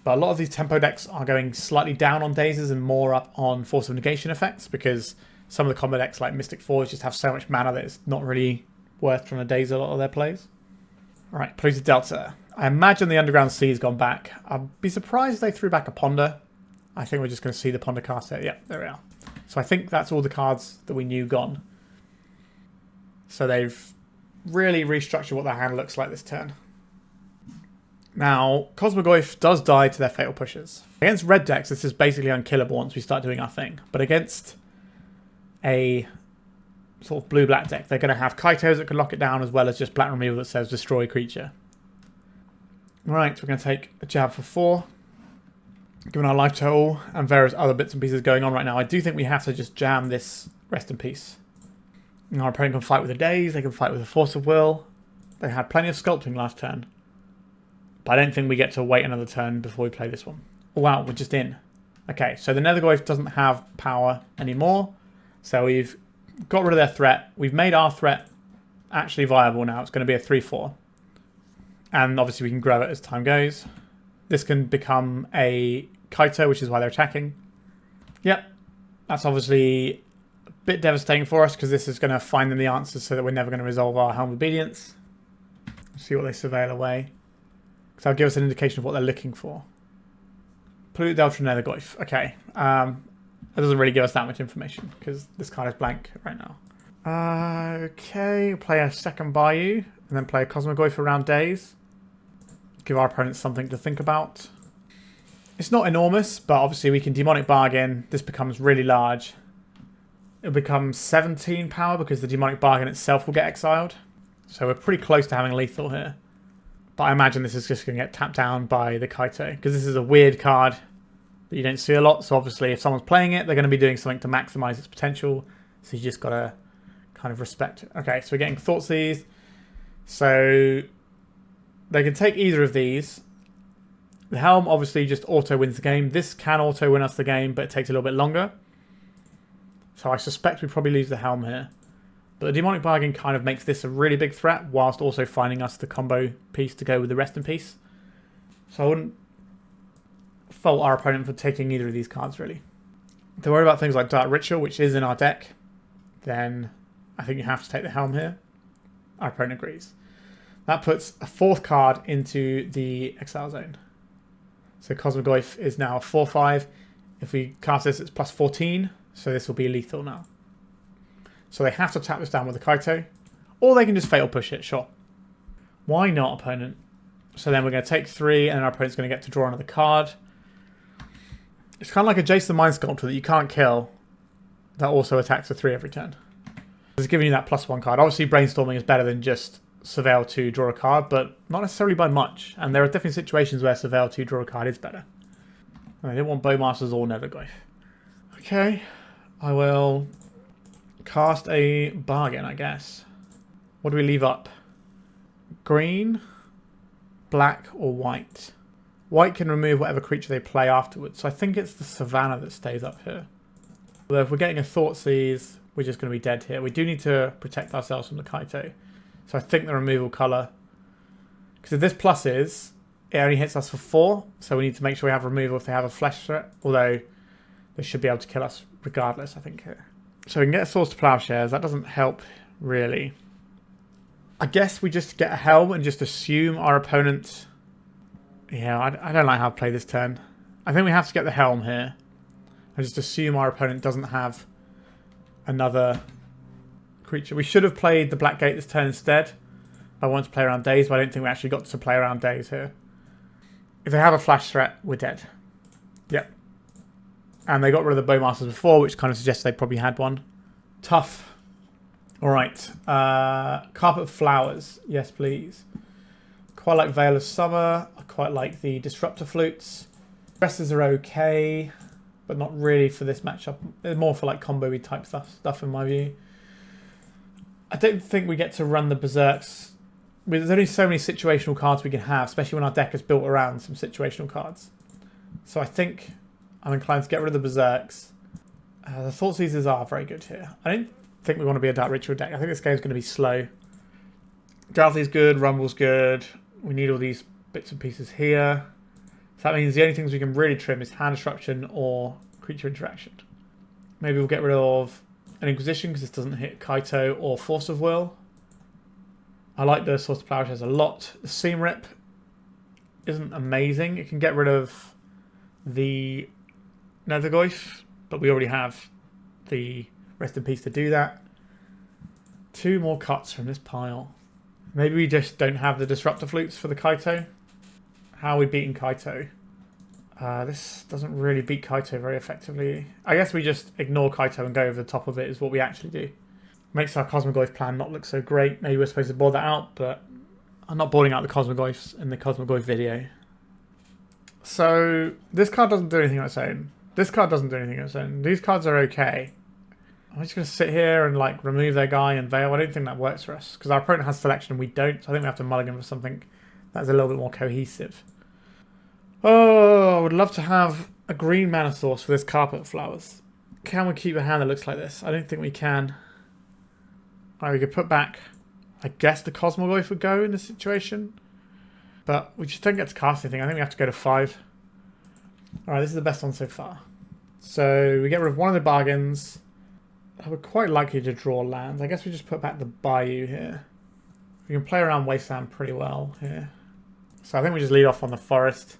But a lot of these tempo decks are going slightly down on Dazes and more up on Force of Negation effects, because some of the combo decks like Mystic Forge just have so much mana that it's not really worth trying to daze a lot of their plays. Alright, Polluted Delta. I imagine the Underground Sea has gone back. I'd be surprised if they threw back a Ponder. I think we're just going to see the Ponder cast here. Yeah, there we are. So I think that's all the cards that we knew gone. So they've really restructure what their hand looks like this turn. Now, Cosmogoyf does die to their Fatal Pushers. Against red decks, this is basically unkillable once we start doing our thing. But against a sort of blue-black deck, they're going to have Kaitos that can lock it down, as well as just black removal that says destroy creature. Right, we're going to take a jab for 4. Given our life total and various other bits and pieces going on right now, I do think we have to just jam this Rest in Peace. Our opponent can fight with a Daze, they can fight with a Force of Will. They had plenty of sculpting last turn. But I don't think we get to wait another turn before we play this one. Oh wow, we're just in. Okay, so the Nethergoyf doesn't have power anymore. So we've got rid of their threat. We've made our threat actually viable now. It's going to be a 3-4. And obviously we can grow it as time goes. This can become a Kaito, which is why they're attacking. Yep, that's obviously a bit devastating for us because this is going to find them the answers so that we're never going to resolve our Helm of Obedience. See what they surveil away. So that'll give us an indication of what they're looking for. Polluted Delta Nethergoyf. Okay. That doesn't really give us that much information because this card is blank right now. Okay. Play a second Bayou and then play a Cosmogoyf for round days. Give our opponents something to think about. It's not enormous, but obviously we can Demonic Bargain. This becomes really large. It'll become 17 power because the Demonic Bargain itself will get exiled. So we're pretty close to having lethal here. But I imagine this is just going to get tapped down by the Kaito because this is a weird card that you don't see a lot. So obviously if someone's playing it, they're going to be doing something to maximize its potential. So you just got to kind of respect it. Okay, so we're getting Thoughtseize. So they can take either of these. The Helm obviously just auto wins the game. This can auto win us the game, but it takes a little bit longer. So I suspect we probably lose the Helm here. But the Demonic Bargain kind of makes this a really big threat, whilst also finding us the combo piece to go with the Rest in Peace. So I wouldn't fault our opponent for taking either of these cards, really. If they worry about things like Dark Ritual, which is in our deck, then I think you have to take the Helm here. Our opponent agrees. That puts a 4th card into the exile zone. So Cosmogoyf is now 4-5. If we cast this, it's plus 14. So this will be lethal now. So they have to tap this down with the Kaito. Or they can just Fatal Push it, sure. Why not, opponent? So then we're going to take 3, and then our opponent's going to get to draw another card. It's kind of like a Jace the Mind Sculptor that you can't kill, that also attacks for 3 every turn. It's giving you that +1 card. Obviously, Brainstorming is better than just Surveil to draw a card, but not necessarily by much. And there are definitely situations where Surveil to draw a card is better. I didn't want Bowmasters or Nethergoyf. Okay, I will cast a bargain, I guess. What do we leave up? Green, black, or white? White can remove whatever creature they play afterwards, so I think it's the Savannah that stays up here. Although if we're getting a Thoughtseize, we're just going to be dead here. We do need to protect ourselves from the Kaito. So I think the removal colour... Because if this pluses, it only hits us for 4, so we need to make sure we have removal if they have a flesh threat, although they should be able to kill us regardless, I think, here. So we can get a source to Plowshares. That doesn't help, really. I guess we just get a Helm and just assume our opponent... Yeah, I don't like how to play this turn. I think we have to get the Helm here. And just assume our opponent doesn't have another creature. We should have played the Black Gate this turn instead. I wanted to play around Days, but I don't think we actually got to play around Days here. If they have a flash threat, we're dead. Yep. And they got rid of the Bowmasters before, which kind of suggests they probably had one. Tough. Alright. Carpet of Flowers. Yes, please. Quite like Veil of Summer. I quite like the Disruptor Flutes. Dresses are okay, but not really for this matchup. They're more for like combo-y type stuff in my view. I don't think we get to run the Berserks. There's only so many situational cards we can have, especially when our deck is built around some situational cards. So I think I'm inclined to get rid of the Berserks. The Thoughtseizes are very good here. I don't think we want to be a Dark Ritual deck. I think this game's going to be slow. Dauthie's good, Rumble's good. We need all these bits and pieces here. So that means the only things we can really trim is hand destruction or creature interaction. Maybe we'll get rid of an Inquisition because this doesn't hit Kaito or Force of Will. I like the Source of Plowshares a lot. The Seam Rip isn't amazing. It can get rid of the Nethergoyf, but we already have the Rest in Peace to do that. 2 more cuts from this pile. Maybe we just don't have the Disruptor Flutes for the Kaito. How are we beating Kaito? This doesn't really beat Kaito very effectively. I guess we just ignore Kaito and go over the top of it is what we actually do. Makes our Cosmogoyf plan not look so great. Maybe we're supposed to board that out, but I'm not boarding out the Cosmogoyfs in the Cosmogoyf video. So this card doesn't do anything on its own. This card doesn't do anything on its own. These cards are okay. I'm just going to sit here and like remove their guy and Veil. I don't think that works for us because our opponent has selection and we don't. So I think we have to mulligan for something that's a little bit more cohesive. Oh, I would love to have a green mana source for this Carpet Flowers. Can we keep a hand that looks like this? I don't think we can. Alright, we could put back, I guess the Cosmogoyf would go in this situation. But we just don't get to cast anything. I think we have to go to 5. Alright, this is the best one so far. So we get rid of one of the bargains. We're quite likely to draw lands. I guess we just put back the Bayou here. We can play around Wasteland pretty well here. So I think we just lead off on the Forest.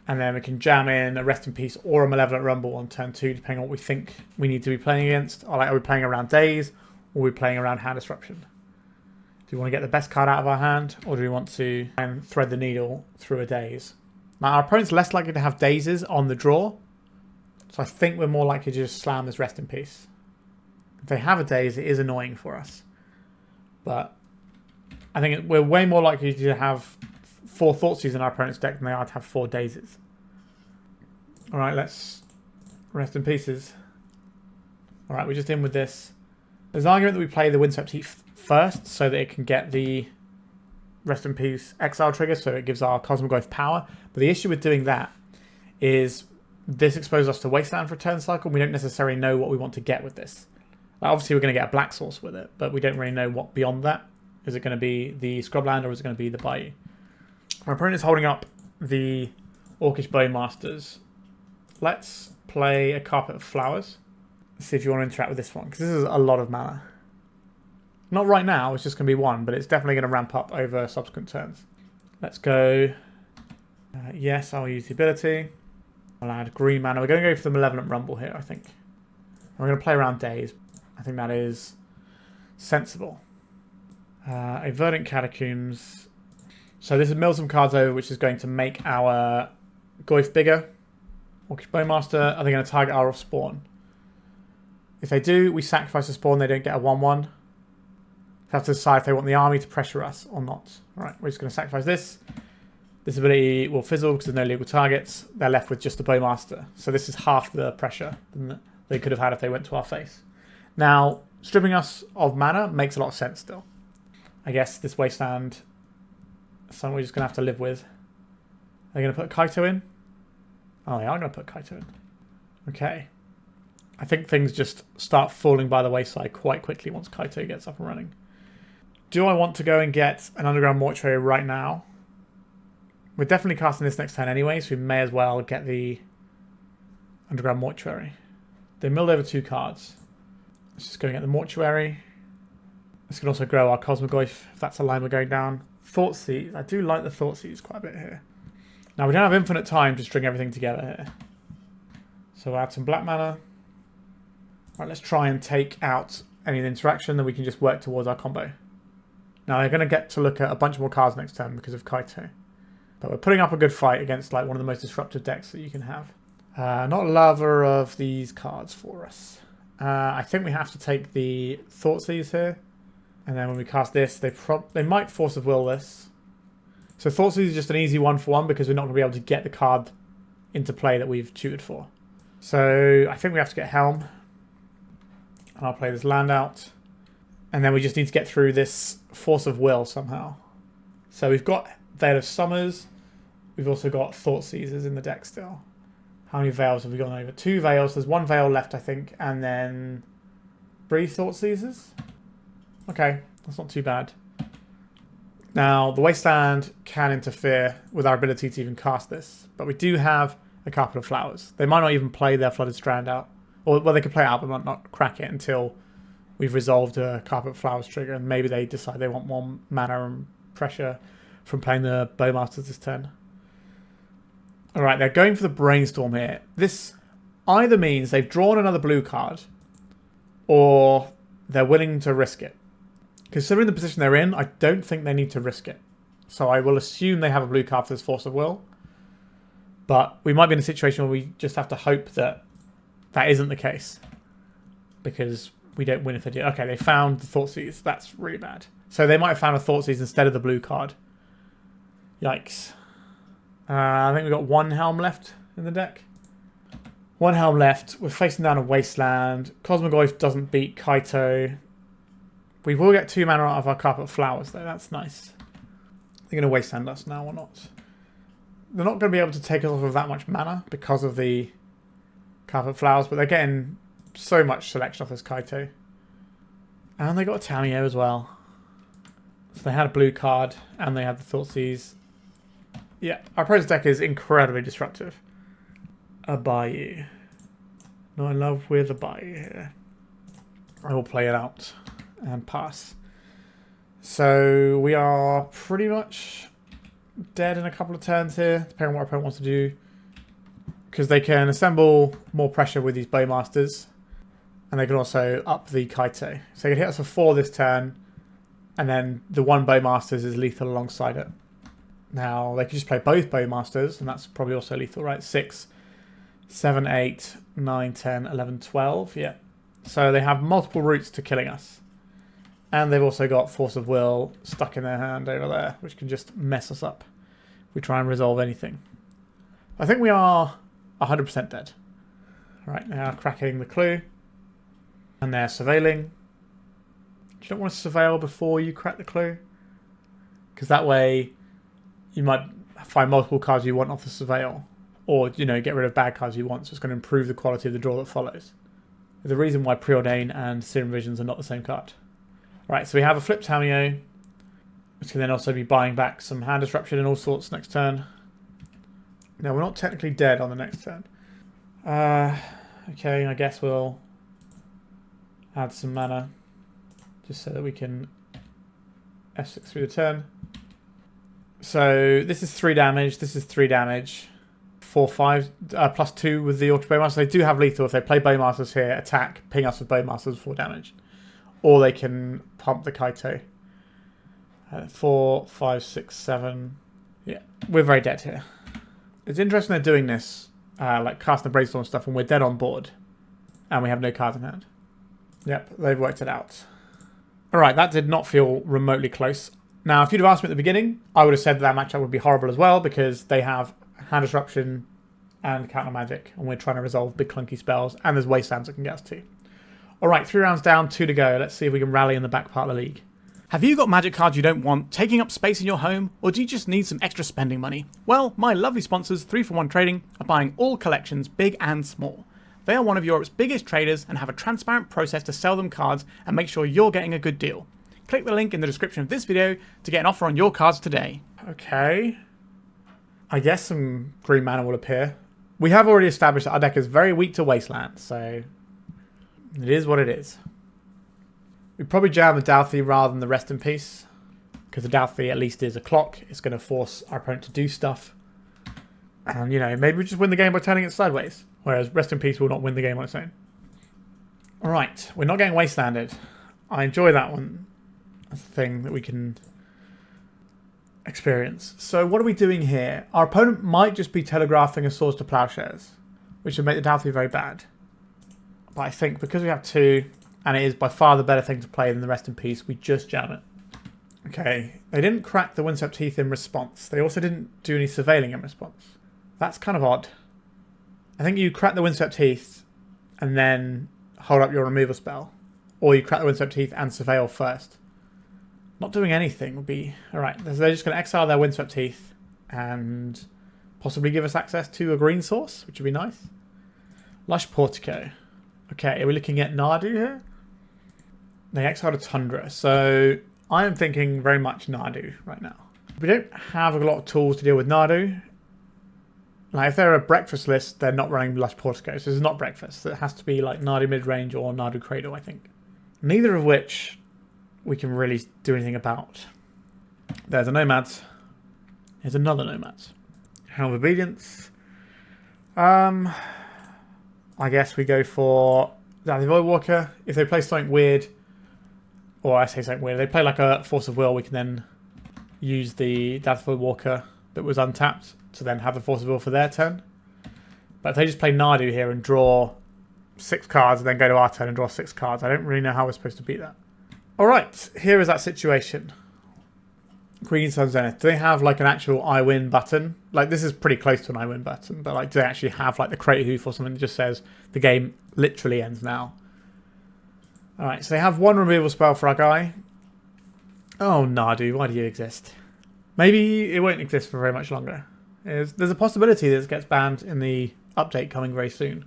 And then we can jam in a Rest in Peace or a Malevolent Rumble on turn 2, depending on what we think we need to be playing against. Or like, are we playing around Daze, or are we playing around Hand Disruption? Do we want to get the best card out of our hand, or do we want to try and thread the needle through a Daze? Now, our opponent's less likely to have Dazes on the draw, so I think we're more likely to just slam this Rest in Peace. If they have a Daze, it is annoying for us. But I think we're way more likely to have 4 Thoughtseizes in our opponent's deck than they are to have 4 Dazes. Alright, let's Rest in Pieces. Alright, we're just in with this. There's an argument that we play the Windswept Heath first so that it can get the Rest in Peace exile trigger, so it gives our Cosmogoyf power. But the issue with doing that is this exposes us to Wasteland for a turn cycle. We don't necessarily know what we want to get with this. Obviously, we're going to get a black source with it, but we don't really know what beyond that. Is it going to be the Scrubland or is it going to be the Bayou? My opponent is holding up the Orcish Bowmasters. Let's play a Carpet of Flowers. Let's see if you want to interact with this one, because this is a lot of mana. Not right now, it's just going to be 1, but it's definitely going to ramp up over subsequent turns. Let's go. Yes, I'll use the ability. I'll add green mana. We're going to go for the Malevolent Rumble here, I think. We're going to play around Daze. I think that is sensible. A Verdant Catacombs. So this is mill some cards over, which is going to make our Goyf bigger. Orcish Bowmaster, are they going to target our spawn? If they do, we sacrifice the spawn, they don't get a 1-1. We have to decide if they want the army to pressure us or not. Alright, we're just going to sacrifice this. This ability will fizzle because there's no legal targets. They're left with just the Bowmaster. So this is half the pressure than they could have had if they went to our face. Now, stripping us of mana makes a lot of sense still. I guess this Wasteland, something we're just going to have to live with. Are they going to put Kaito in? Oh, they are going to put Kaito in. Okay. I think things just start falling by the wayside quite quickly once Kaito gets up and running. Do I want to go and get an Underground Mortuary right now? We're definitely casting this next turn anyway, so we may as well get the Underground Mortuary. They milled over 2 cards. Let's just go and get the Mortuary. This can also grow our Cosmogoyf, if that's a line we're going down. Thoughtseize. I do like the Thoughtseize quite a bit here. Now, we don't have infinite time to string everything together here. So we'll add some black mana. Right, let's try and take out any interaction, then we can just work towards our combo. Now, they're going to get to look at a bunch more cards next turn because of Kaito. But we're putting up a good fight against like one of the most disruptive decks that you can have. Not a lover of these cards for us. I think we have to take the Thoughtseize here. And then when we cast this, they might Force of Will this. So Thoughtseize is just an easy 1-for-1 because we're not going to be able to get the card into play that we've tutored for. So I think we have to get Helm. And I'll play this land out. And then we just need to get through this Force of Will somehow. So we've got Veil of Summers. We've also got Thoughtseizes in the deck still. How many Veils have we gone over? 2 Veils. There's 1 Veil left, I think. And then 3 Thoughtseizes. Okay, that's not too bad. Now, the Wasteland can interfere with our ability to even cast this. But we do have a Carpet of Flowers. They might not even play their Flooded Strand out. Or, well, they could play it out, but might not crack it until we've resolved a Carpet of Flowers trigger. And maybe they decide they want more mana and pressure from playing the Bowmasters this turn. Alright, they're going for the Brainstorm here. This either means they've drawn another blue card, or they're willing to risk it. Considering the position they're in, I don't think they need to risk it. So I will assume they have a blue card for this Force of Will. But we might be in a situation where we just have to hope that that isn't the case. Because we don't win if they do. Okay, they found the Thoughtseize. That's really bad. So they might have found a Thoughtseize instead of the blue card. Yikes. I think we've got one Helm left in the deck. One Helm left. We're facing down a Wasteland. Cosmogoyf doesn't beat Kaito. We will get 2 mana out of our Carpet of Flowers, though. That's nice. They're going to Wasteland us now or not? They're not going to be able to take us off of that much mana because of the Carpet of Flowers, but they're getting so much selection off this Kaito. And they got a Tamiyo as well. So they had a blue card, and they had the Thoughtseize. Yeah, our opponent's deck is incredibly disruptive. A Bayou. Not in love with a Bayou here. I will play it out and pass. So we are pretty much dead in a couple of turns here, depending on what our opponent wants to do. Because they can assemble more pressure with these Bowmasters. And they can also up the Kaito. So they can hit us for 4 this turn. And then the one Bowmasters is lethal alongside it. Now, they can just play both Bowmasters, and that's probably also lethal, right? 6, 7, 8, 9, 10, 11, 12. Yeah. So they have multiple routes to killing us. And they've also got Force of Will stuck in their hand over there, which can just mess us up if we try and resolve anything. I think we are 100% dead. Right, now cracking the clue. And they're surveilling. You don't want to surveil before you crack the clue. Because that way you might find multiple cards you want off the surveil. Or, you know, get rid of bad cards you want. So it's going to improve the quality of the draw that follows. There's a reason why Preordain and Serum Visions are not the same card. Right, so we have a Flip Tamiyo. Which can then also be buying back some hand disruption and all sorts next turn. Now, we're not technically dead on the next turn. Okay, I guess we'll add some mana. Just so that we can F6 through the turn. So this is 3 damage. This is 3 damage. 4, 5, plus 2 with the Ultra Bowmaster. They do have lethal. If they play Bowmasters here, attack, ping us with Bowmasters for damage. Or they can pump the Kaito. 4, 5, 6, 7. Yeah, we're very dead here. It's interesting they're doing this, like casting the Brainstorm stuff, when we're dead on board. And we have no cards in hand. Yep, they've worked it out. Alright, that did not feel remotely close. Now, if you'd have asked me at the beginning, I would have said that matchup would be horrible as well, because they have hand disruption and counter magic, and we're trying to resolve big clunky spells, and there's Wastelands that can get us too. Alright, 3 rounds down, 2 to go. Let's see if we can rally in the back part of the league. Have you got magic cards you don't want, taking up space in your home, or do you just need some extra spending money? Well, my lovely sponsors, 3for1 Trading, are buying all collections, big and small. They are one of Europe's biggest traders and have a transparent process to sell them cards and make sure you're getting a good deal. Click the link in the description of this video to get an offer on your cards today. Okay. I guess some green mana will appear. We have already established that our deck is very weak to Wasteland, so it is what it is. We probably jam the Dauthi rather than the Rest in Peace, because the Dauthi at least is a clock. It's going to force our opponent to do stuff. And, you know, maybe we just win the game by turning it sideways. Whereas Rest in Peace will not win the game on its own. Alright, we're not getting Wastelanded. I enjoy that one as a thing that we can experience. So what are we doing here? Our opponent might just be telegraphing a Swords to Plowshares, which would make the Dauthi very bad. But I think because we have 2, and it is by far the better thing to play than the Rest in Peace, we just jam it. Okay, they didn't crack the Windswept Heath in response. They also didn't do any surveilling in response. That's kind of odd. I think you crack the Windswept Heath and then hold up your removal spell. Or you crack the Windswept Heath and surveil first. Not doing anything would be... Alright, they're just going to exile their Windswept Heath and possibly give us access to a green source, which would be nice. Lush Portico. Okay, are we looking at Nadu here? They exiled a Tundra, so I am thinking very much Nadu right now. We don't have a lot of tools to deal with Nadu. Like, if they're a breakfast list, they're not running Lush Portico, so it's not breakfast. It has to be like Nadu Midrange or Nadu Cradle, I think. Neither of which we can really do anything about. There's a Nomads. Here's another Nomads. Helm of Obedience. I guess we go for Dauthi Voidwalker. If they play something weird, or I say something weird, they play like a Force of Will, we can then use the Dauthi Voidwalker that was untapped to then have the Force of Will for their turn. But if they just play Nadu here and draw 6 cards and then go to our turn and draw 6 cards, I don't really know how we're supposed to beat that. Alright, here is that situation. Green Sun Zenith. Do they have like an actual I win button? Like this is pretty close to an I win button, but like do they actually have like the crate hoof or something that just says the game literally ends now? Alright, so they have 1 removal spell for our guy. Oh Nadu, why do you exist? Maybe it won't exist for very much longer. There's a possibility that it gets banned in the update coming very soon.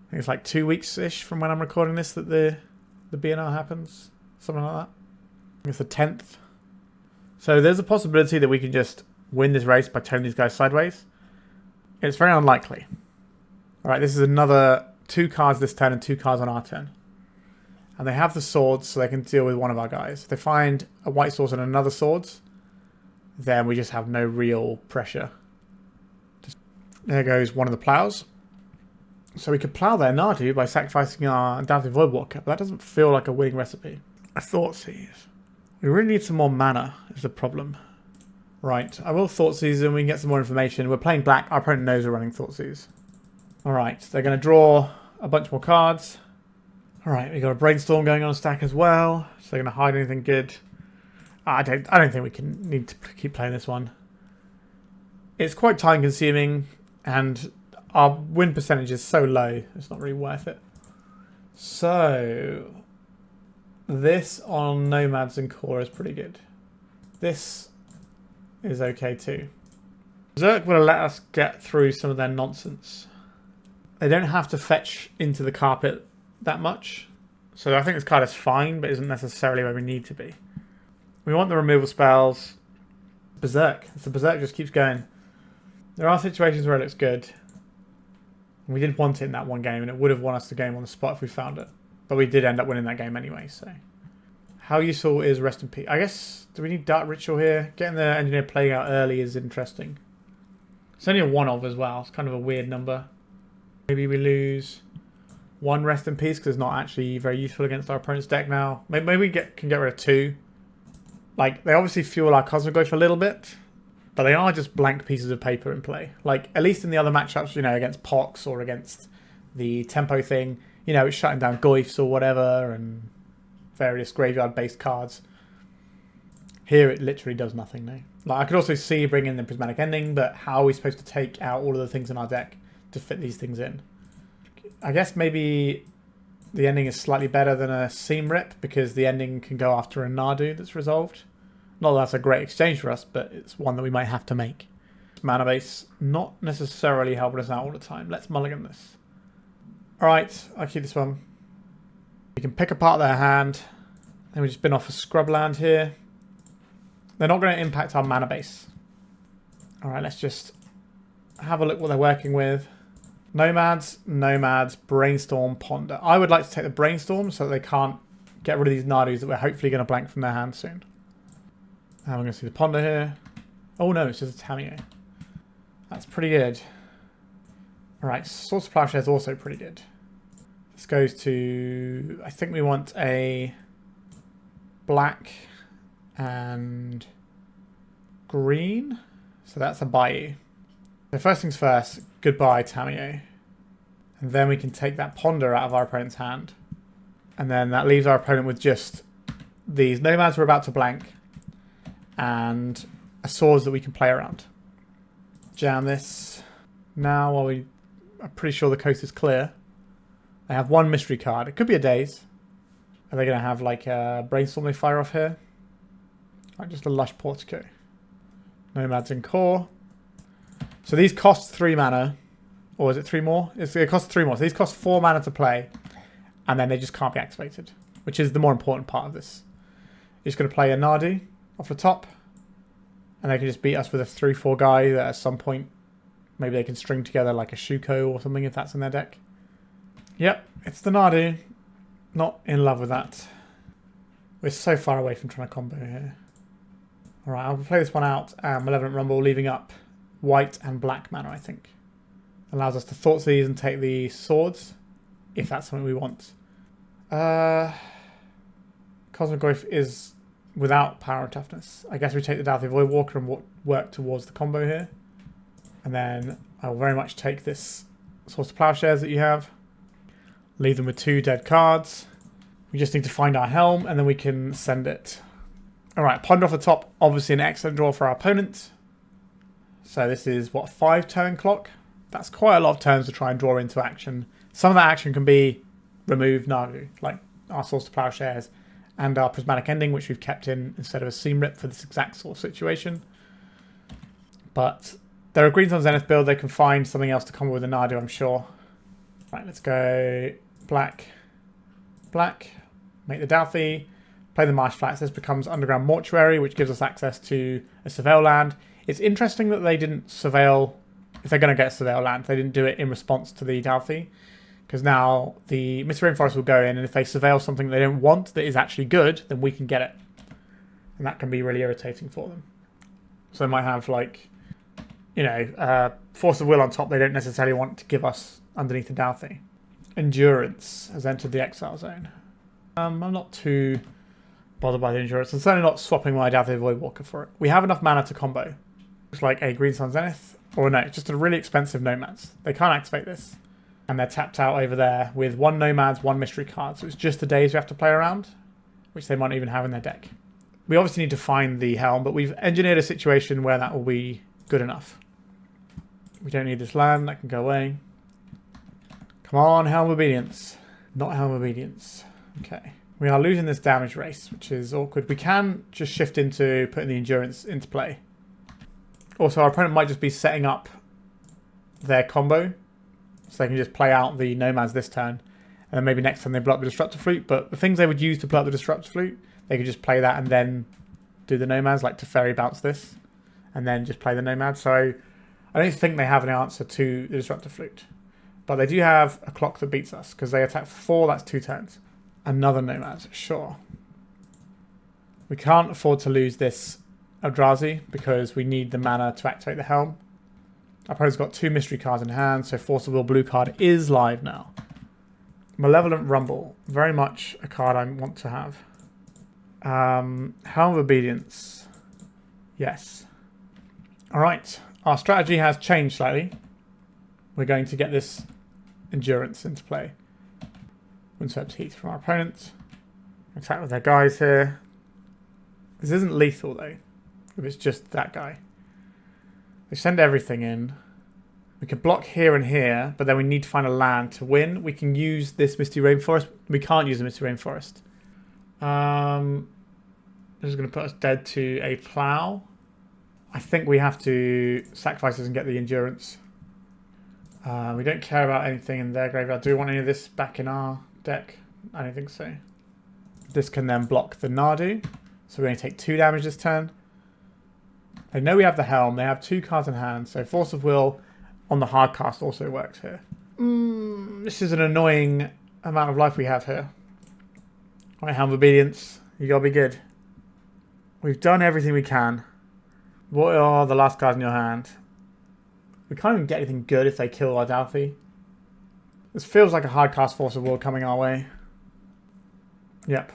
I think it's like 2 weeks-ish from when I'm recording this that the BNR happens. Something like that. I think it's the 10th. So there's a possibility that we can just win this race by turning these guys sideways. It's very unlikely. Alright, this is another 2 cards this turn and 2 cards on our turn. And they have the swords, so they can deal with one of our guys. If they find a white sword and another swords, then we just have no real pressure. There goes one of the plows. So we could plow their Nadu by sacrificing our Dauthi Voidwalker, but that doesn't feel like a winning recipe. A Thoughtseize. We really need some more mana, is the problem. Right, I will Thoughtseize and we can get some more information. We're playing black, our opponent knows we're running Thoughtseize. Alright, they're going to draw a bunch more cards. Alright, we've got a Brainstorm going on a stack as well. So they're going to hide anything good. I don't think we need to keep playing this one. It's quite time consuming and our win percentage is so low, it's not really worth it. So this on Nomads and Core is pretty good. This is okay too. Berserk will let us get through some of their nonsense. They don't have to fetch into the carpet that much. So I think this card is fine, but isn't necessarily where we need to be. We want the removal spells. Berserk. So Berserk just keeps going. There are situations where it looks good. We did want it in that one game, and it would have won us the game on the spot if we found it. But we did end up winning that game anyway, so. How useful is Rest in Peace? I guess, do we need Dark Ritual here? Getting the Engineer playing out early is interesting. It's only a 1-of as well. It's kind of a weird number. Maybe we lose 1 Rest in Peace because it's not actually very useful against our opponent's deck now. Maybe we can get rid of 2. Like, they obviously fuel our Cosmogoyf a little bit, but they are just blank pieces of paper in play. Like, at least in the other matchups, you know, against Pox or against the Tempo thing, you know, it's shutting down Goyfs or whatever and various graveyard-based cards. Here, it literally does nothing now. Like, I could also see bringing in the Prismatic Ending, but how are we supposed to take out all of the things in our deck to fit these things in? I guess maybe the ending is slightly better than a Seam Rip because the ending can go after a Nadu that's resolved. Not that that's a great exchange for us, but it's one that we might have to make. Mana base not necessarily helping us out all the time. Let's mulligan this. Alright, I'll keep this one. We can pick apart their hand. Then we just bin off a Scrubland here. They're not going to impact our mana base. Alright, let's just have a look what they're working with. Nomads, Brainstorm, Ponder. I would like to take the Brainstorm so that they can't get rid of these Nadus that we're hopefully going to blank from their hand soon. And I'm going to see the Ponder here. Oh no, it's just a Tamiyo. That's pretty good. Alright, Swords of Plowshares is also pretty good. This goes to... I think we want a black and green. So that's a Bayou. So first things first, goodbye Tamiyo. And then we can take that Ponder out of our opponent's hand. And then that leaves our opponent with just these Nomads we're about to blank. And a Swords that we can play around. Jam this now while we are pretty sure the coast is clear. They have 1 mystery card. It could be a Daze. Are they going to have like a Brainstorm they fire off here? Right, just a Lush Portico. Nomads in Core. So these cost 3 mana. Or is it 3 more? It costs 3 more. So these cost 4 mana to play. And then they just can't be activated. Which is the more important part of this. You're just going to play a Nadu off the top. And they can just beat us with a 3-4 guy that at some point maybe they can string together like a Shuko or something if that's in their deck. Yep, it's the Nadu. Not in love with that. We're so far away from trying to combo here. Alright, I'll play this one out. Malevolent Rumble leaving up white and black mana, I think. Allows us to Thoughtseize and take the swords, if that's something we want. Cosmogoyf is without power and toughness. I guess we take the Dauthi Voidwalker and work towards the combo here. And then I'll very much take this source of Plowshares that you have. Leave them with 2 dead cards. We just need to find our Helm and then we can send it. Alright, ponder off the top. Obviously an excellent draw for our opponent. So this is, what, 5 turn clock? That's quite a lot of turns to try and draw into action. Some of that action can be remove Nagu, like our source of Plowshares and our Prismatic Ending, which we've kept in instead of a Seam Rip for this exact sort of situation. But they're a Green Sun Zenith build. They can find something else to combo with a Nadu, I'm sure. Right, let's go black, black, make the Dauthi, play the Marsh Flats. This becomes Underground Mortuary, which gives us access to a Surveil land. It's interesting that they didn't Surveil, if they're going to get Surveil land, they didn't do it in response to the Dauthi. Because now the Misty Rainforest will go in, and if they Surveil something they don't want that is actually good, then we can get it. And that can be really irritating for them. So they might have, like, you know, Force of Will on top they don't necessarily want to give us underneath the Dauthi. Endurance has entered the exile zone. I'm not too bothered by the Endurance. I'm certainly not swapping my Dauthi Voidwalker for it. We have enough mana to combo. It's like a Green Sun Zenith, or no, just a really expensive Nomads. They can't activate this. And they're tapped out over there with 1 Nomads, 1 Mystery card. So it's just the days we have to play around, which they might even have in their deck. We obviously need to find the Helm, but we've engineered a situation where that will be good enough. We don't need this land. That can go away. Come on, Helm of Obedience. Not Helm of Obedience. Okay. We are losing this damage race, which is awkward. We can just shift into putting the Endurance into play. Also, our opponent might just be setting up their combo. So they can just play out the Nomads this turn. And then maybe next time they block the Disruptor Flute. But the things they would use to block the Disruptor Flute, they could just play that and then do the Nomads, like to Fairy Bounce this. And then just play the Nomads. So I don't think they have an answer to the Disruptor Flute. But they do have a clock that beats us. Because they attack for 4, that's 2 turns. Another Nomad, sure. We can't afford to lose this Eldrazi because we need the mana to activate the Helm. Our opponent's got 2 mystery cards in hand, so Force of Will blue card is live now. Malevolent Rumble, very much a card I want to have. Helm of Obedience, yes. Alright, our strategy has changed slightly. We're going to get this Endurance into play. Windswept Heath from our opponent. Attack with their guys here. This isn't lethal though, if it's just that guy. They send everything in. We can block here and here, but then we need to find a land to win. We can use this Misty Rainforest. We can't use the Misty Rainforest. This is going to put us dead to a plow. I think we have to sacrifice this and get the Endurance. We don't care about anything in their graveyard. Do we want any of this back in our deck? I don't think so. This can then block the Nadu. So we're going to take 2 damage this turn. They know we have the Helm. They have 2 cards in hand. So Force of Will on the hard cast also works here. This is an annoying amount of life we have here. Alright, Helm of Obedience. You gotta be good. We've done everything we can. What are the last cards in your hand? We can't even get anything good if they kill our Dauthi. This feels like a hard cast Force of Will coming our way. Yep.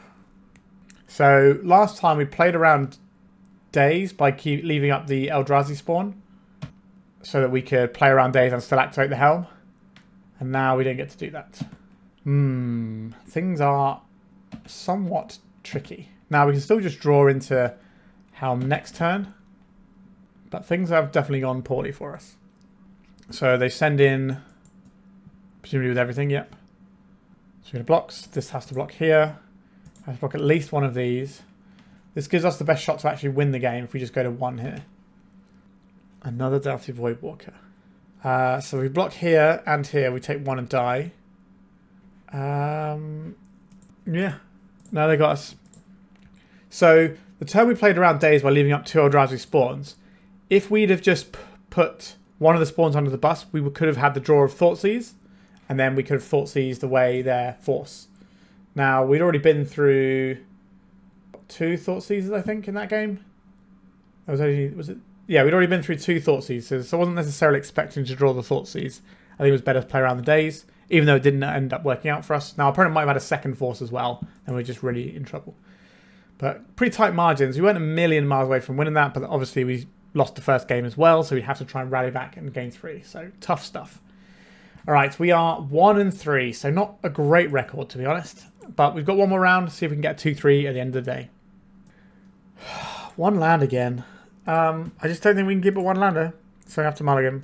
So last time we played around days by leaving up the Eldrazi spawn so that we could play around days and still activate the Helm. And now we don't get to do that. Things are somewhat tricky. Now we can still just draw into Helm next turn, but things have definitely gone poorly for us. So they send in, presumably with everything, yep. So we have blocks. This has to block here. Has to block at least one of these. This gives us the best shot to actually win the game if we just go to 1 here. Another Dauthi Voidwalker. So we block here and here. We take 1 and die. Yeah. No, they got us. So the turn we played around days by leaving up 2 Eldrazi spawns, if we'd have just put one of the spawns under the bus, we could have had the draw of Thoughtseize, and then we could have Thoughtseized away their force. Now, we'd already been through 2 Thoughtseizes, I think, in that game. Was it? Yeah, we'd already been through 2 Thoughtseizes, so I wasn't necessarily expecting to draw the Thoughtseize. I think it was better to play around the days, even though it didn't end up working out for us. Now, our opponent might have had a second force as well, and we're just really in trouble. But pretty tight margins. We weren't a million miles away from winning that, but obviously we lost the first game as well, so we'd have to try and rally back and gain 3. So tough stuff. All right, we are 1-3, so not a great record, to be honest. But we've got one more round, see if we can get 2-3 at the end of the day. One land again. I just don't think we can keep a one lander, so we have to mulligan.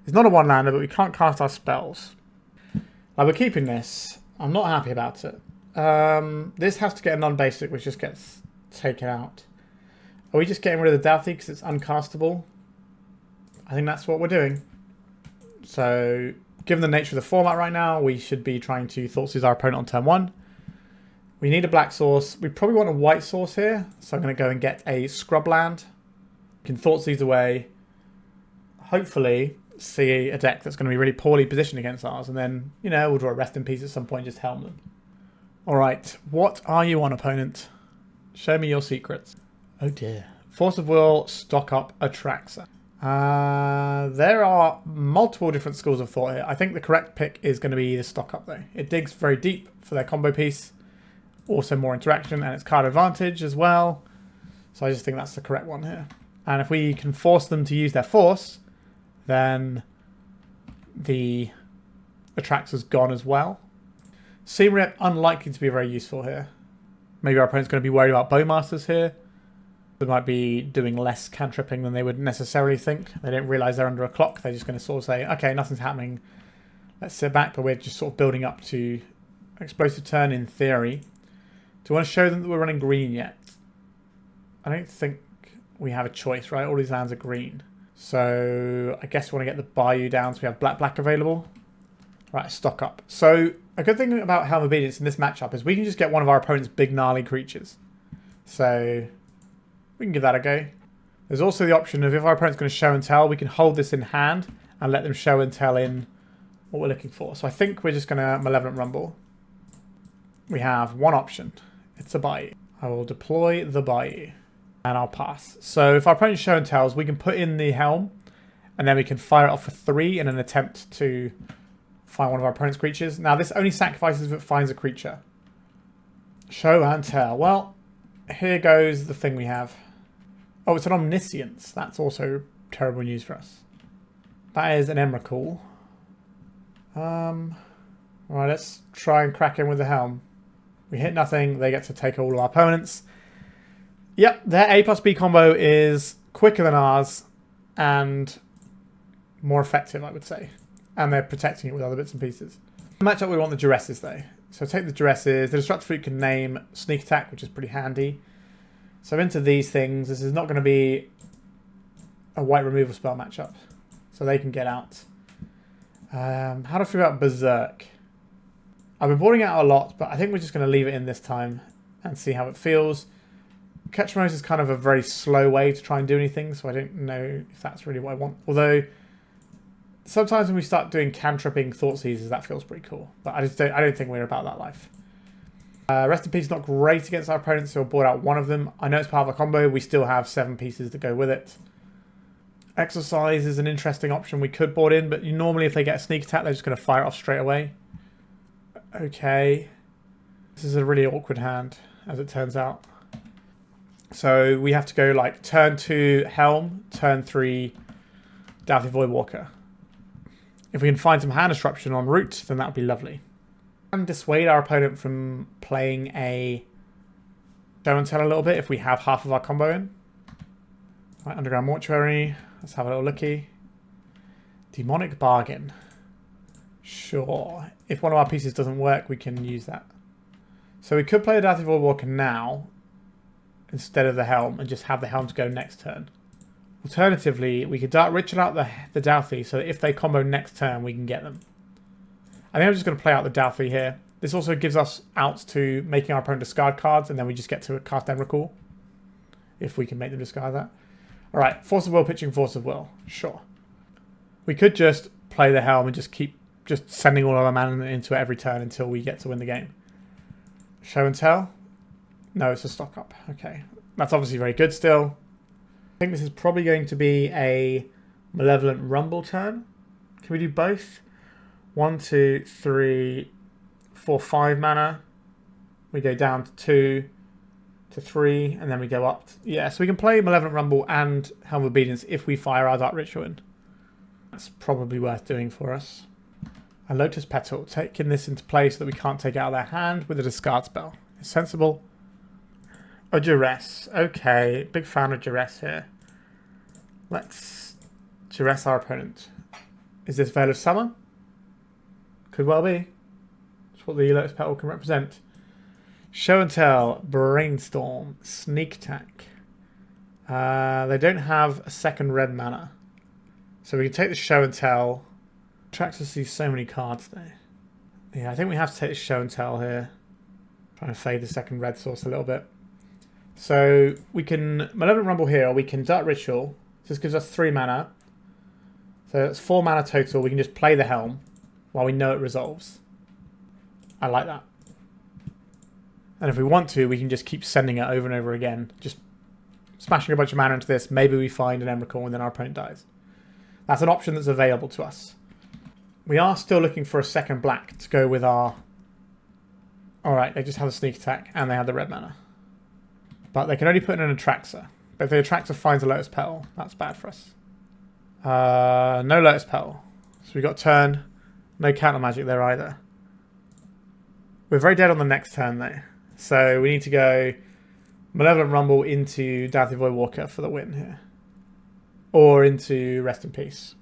It's not a one lander, but we can't cast our spells. Like, we're keeping this. I'm not happy about it. This has to get a non-basic, which just gets taken out. Are we just getting rid of the Dauthi because it's uncastable? I think that's what we're doing. So, given the nature of the format right now, we should be trying to Thoughtseize our opponent on turn 1. We need a black source. We probably want a white source here. So I'm going to go and get a Scrubland. We can Thoughtseize away. Hopefully see a deck that's going to be really poorly positioned against ours. And then, you know, we'll draw a Rest in Peace at some point, just helm them. Alright, what are you on, opponent? Show me your secrets. Oh dear. Force of Will, stock up Atraxa. There are multiple different schools of thought here. I think the correct pick is going to be the stock up though. It digs very deep for their combo piece. Also more interaction and it's card advantage as well. So I just think that's the correct one here. And if we can force them to use their force, then the Atraxa's gone as well. Seam Rip, unlikely to be very useful here. Maybe our opponent's going to be worried about Bowmasters here. They might be doing less cantripping than they would necessarily think. They don't realise they're under a clock. They're just going to sort of say, okay, nothing's happening. Let's sit back, but we're just sort of building up to explosive turn in theory. Do you want to show them that we're running green yet? I don't think we have a choice, right? All these lands are green. So I guess we want to get the Bayou down so we have black available. Right, stock up. So a good thing about Helm of Obedience in this matchup is we can just get one of our opponent's big gnarly creatures. So we can give that a go. There's also the option of if our opponent's going to show and tell, we can hold this in hand and let them show and tell in what we're looking for. So I think we're just going to Malevolent Rumble. We have one option. It's a Bayou. I will deploy the Bayou and I'll pass. So if our opponent show and tells, we can put in the Helm and then we can fire it off for 3 in an attempt to find one of our opponent's creatures. Now this only sacrifices if it finds a creature. Show and tell. Well, here goes the thing we have. Oh, it's an Omniscience. That's also terrible news for us. That is an Emrakul. Alright, let's try and crack in with the Helm. We hit nothing. They get to take all of our opponents. Yep, their A plus B combo is quicker than ours and more effective, I would say. And they're protecting it with other bits and pieces. The matchup we want the Duresses though. So take the Duresses. The Destructive Fruit can name Sneak Attack, which is pretty handy. So into these things, this is not going to be a white removal spell matchup. So they can get out. How do I feel about Berserk? I've been boarding out a lot, but I think we're just going to leave it in this time and see how it feels. Ketramose is kind of a very slow way to try and do anything, so I don't know if that's really what I want. Although, sometimes when we start doing cantripping Thoughtseizes, that feels pretty cool. But I don't think we're about that life. Rest in Peace is not great against our opponents, so we'll board out one of them. I know it's part of a combo. We still have 7 pieces to go with it. Exercise is an interesting option we could board in, but normally if they get a sneak attack, they're just going to fire it off straight away. Okay. This is a really awkward hand, as it turns out. So we have to go like turn 2 Helm, turn 3 Dauthi Voidwalker. If we can find some hand disruption en route, then that would be lovely. And dissuade our opponent from playing a show and tell a little bit if we have half of our combo in. Right, Underground Mortuary. Let's have a little looky. Demonic Bargain. Sure. If one of our pieces doesn't work, we can use that. So we could play a Dauthi Voidwalker now instead of the Helm and just have the Helm to go next turn. Alternatively, we could Dark Ritual out the Dauthi so that if they combo next turn, we can get them. I think I'm just going to play out the Dauthi here. This also gives us outs to making our opponent discard cards, and then we just get to cast Emrakul if we can make them discard that. Alright, Force of Will, pitching Force of Will. Sure. We could just play the Helm and just keep sending all of our mana into it every turn until we get to win the game. Show and tell? No, it's a stock up. Okay. That's obviously very good still. I think this is probably going to be a Malevolent Rumble turn. Can we do both? 1, 2, 3, 4, 5 mana. We go down to 2. to 3, and then we go up. Yeah, so we can play Malevolent Rumble and Helm of Obedience if we fire our Dark Ritual in. That's probably worth doing for us. A Lotus Petal, taking this into play so that we can't take it out of their hand with a discard spell. It's sensible. A Duress. Okay, big fan of Duress here. Let's Duress our opponent. Is this Veil of Summer? Could well be. That's what the Lotus Petal can represent. Show and Tell, Brainstorm, Sneak Attack. They don't have a second red mana. So we can take the Show and Tell. Tracks us see so many cards there. Yeah, I think we have to take the Show and Tell here. Trying to fade the second red source a little bit. So we can Malevolent Rumble here, or we can Dark Ritual. This gives us 3 mana. So it's 4 mana total. We can just play the Helm while we know it resolves. I like that. And if we want to, we can just keep sending it over and over again. Just smashing a bunch of mana into this. Maybe we find an Emrakul and then our opponent dies. That's an option that's available to us. We are still looking for a second black to go with our... Alright, they just have a sneak attack and they have the red mana. But they can only put in an Atraxa. But if the Atraxa finds a Lotus Petal, that's bad for us. No Lotus Petal. So we got turn. No counter magic there either. We're very dead on the next turn though. So we need to go Malevolent Rumble into Dauthi Voidwalker for the win here. Or into Rest in Peace.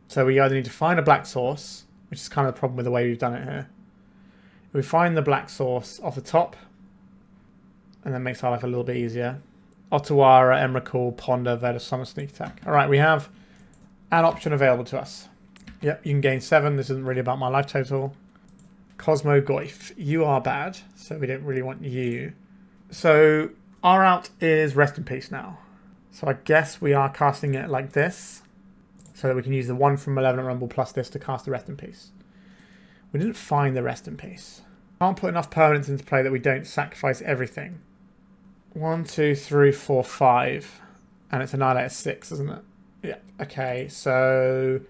So we either need to find a black source, which is kind of the problem with the way we've done it here. If we find the black source off the top, and that makes our life a little bit easier. Otawara, Emrakul, Ponder, Veil of Summer, Sneak Attack. Alright, we have an option available to us. Yep, you can gain 7. This isn't really about my life total. Cosmogoyf. You are bad, so we don't really want you. So our out is Rest in Peace now. So I guess we are casting it like this, so that we can use the 1 from Malevolent Rumble plus this to cast the Rest in Peace. We didn't find the Rest in Peace. Can't put enough permanents into play that we don't sacrifice everything. 1, 2, 3, 4, 5. And it's Annihilator 6, isn't it? Yeah. Okay, so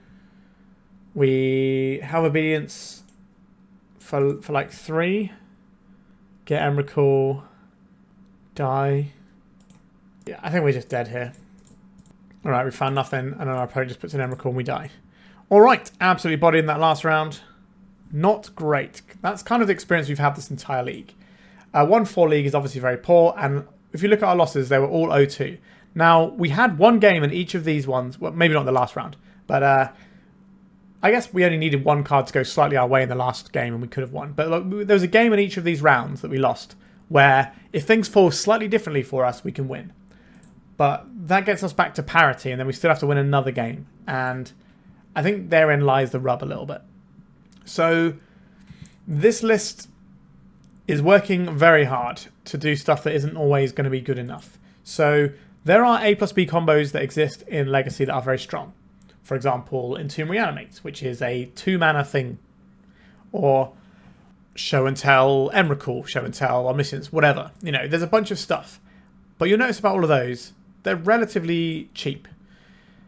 we have Obedience for like 3. Get Emrakul. Die. Yeah, I think we're just dead here. Alright, we found nothing, and then our opponent just puts an Emrakul and we die. Alright, absolutely bodied in that last round. Not great. That's kind of the experience we've had this entire league. 1-4 league is obviously very poor, and if you look at our losses, they were all 0-2. Now, we had one game in each of these ones, well, maybe not the last round, but I guess we only needed one card to go slightly our way in the last game and we could have won. But look, there was a game in each of these rounds that we lost, where if things fall slightly differently for us, we can win. But that gets us back to parity, and then we still have to win another game. And I think therein lies the rub a little bit. So this list is working very hard to do stuff that isn't always going to be good enough. So there are A plus B combos that exist in Legacy that are very strong. For example, Entomb Reanimates, which is a 2-mana thing. Or Show and Tell Emrakul, Show and Tell Omniscience, whatever. You know, there's a bunch of stuff. But you'll notice about all of those, they're relatively cheap.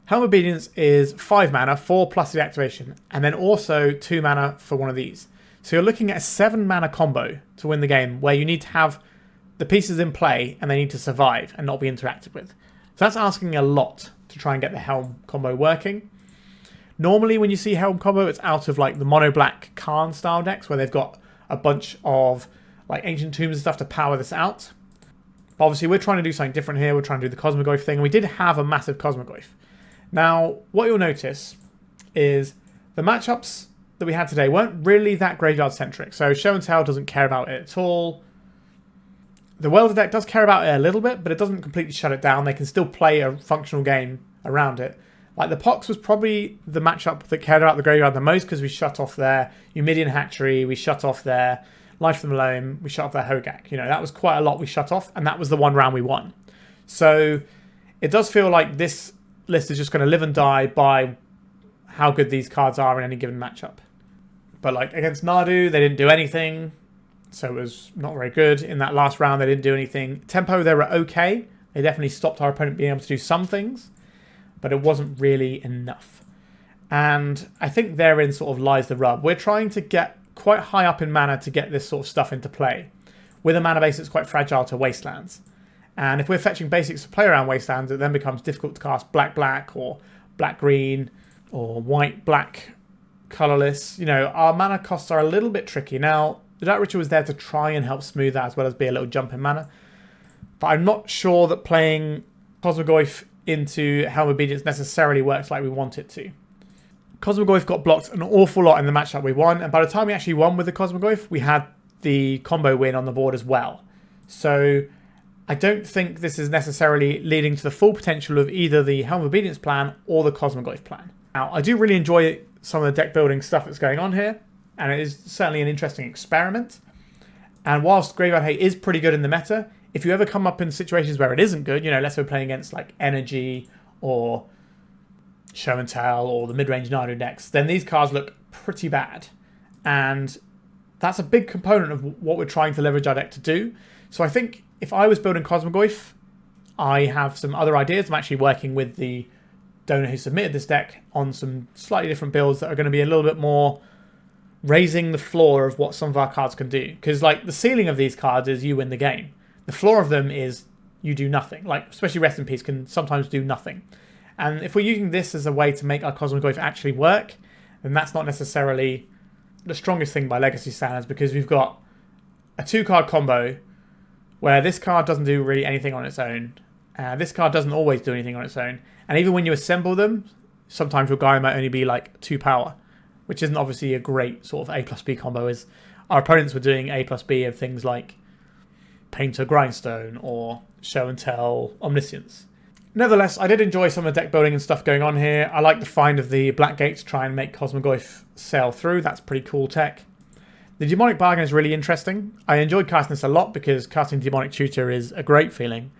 Helm of Obedience is 5 mana, 4 plus the activation, and then also 2 mana for one of these. So you're looking at a 7 mana combo to win the game, where you need to have the pieces in play and they need to survive and not be interacted with. So that's asking a lot to try and get the Helm combo working. Normally when you see Helm combo, it's out of like the mono black Karn style decks where they've got a bunch of like Ancient Tombs and stuff to power this out. But obviously we're trying to do something different here. We're trying to do the Cosmogoyf thing. And we did have a massive Cosmogoyf. Now, what you'll notice is the matchups that we had today weren't really that graveyard-centric. So Show and Tell doesn't care about it at all. The Welder deck does care about it a little bit, but it doesn't completely shut it down. They can still play a functional game around it. Like the Pox was probably the matchup that cared about the graveyard the most because we shut off their Eumidian Hatchery, we shut off their Life from the Loam, we shut off their Hogak. You know, that was quite a lot we shut off, and that was the one round we won. So it does feel like this list is just going to live and die by how good these cards are in any given matchup. But like against Nadu, they didn't do anything, so it was not very good. In that last round, they didn't do anything. Tempo, they were okay. They definitely stopped our opponent being able to do some things, but it wasn't really enough. And I think therein sort of lies the rub. We're trying to get quite high up in mana to get this sort of stuff into play. with a mana base that's quite fragile to Wastelands. And if we're fetching basics to play around Wastelands, it then becomes difficult to cast black-black or black-green or white-black colorless. You know, our mana costs are a little bit tricky. Now, the Dark Ritual is there to try and help smooth that as well as be a little jump in mana. But I'm not sure that playing Cosmogoyf into Helm of Obedience necessarily works like we want it to. Cosmogoyf got blocked an awful lot in the match that we won, and by the time we actually won with the Cosmogoyf, we had the combo win on the board as well. So I don't think this is necessarily leading to the full potential of either the Helm of Obedience plan or the Cosmogoyf plan. Now, I do really enjoy some of the deck building stuff that's going on here, and it is certainly an interesting experiment. And whilst Graveyard Hate is pretty good in the meta, if you ever come up in situations where it isn't good, you know, let's say we're playing against like Energy or Show and Tell or the mid-range Nano decks, then these cards look pretty bad. And that's a big component of what we're trying to leverage our deck to do. So I think if I was building Cosmogoyf, I have some other ideas. I'm actually working with the donor who submitted this deck on some slightly different builds that are going to be a little bit more raising the floor of what some of our cards can do. Because like the ceiling of these cards is you win the game. The floor of them is you do nothing. Like especially Rest in Peace can sometimes do nothing. And if we're using this as a way to make our Cosmogoyf actually work, then that's not necessarily the strongest thing by Legacy standards, because we've got a 2-card combo where this card doesn't do really anything on its own. This card doesn't always do anything on its own. And even when you assemble them, sometimes your guy might only be like 2 power, which isn't obviously a great sort of A plus B combo, as our opponents were doing A plus B of things like Painter Grindstone or Show and Tell Omniscience. Nevertheless, I did enjoy some of the deck building and stuff going on here. I like the find of the Black Gate to try and make Cosmogoyf sail through. That's pretty cool tech. The Demonic Bargain is really interesting. I enjoyed casting this a lot because casting Demonic Tutor is a great feeling.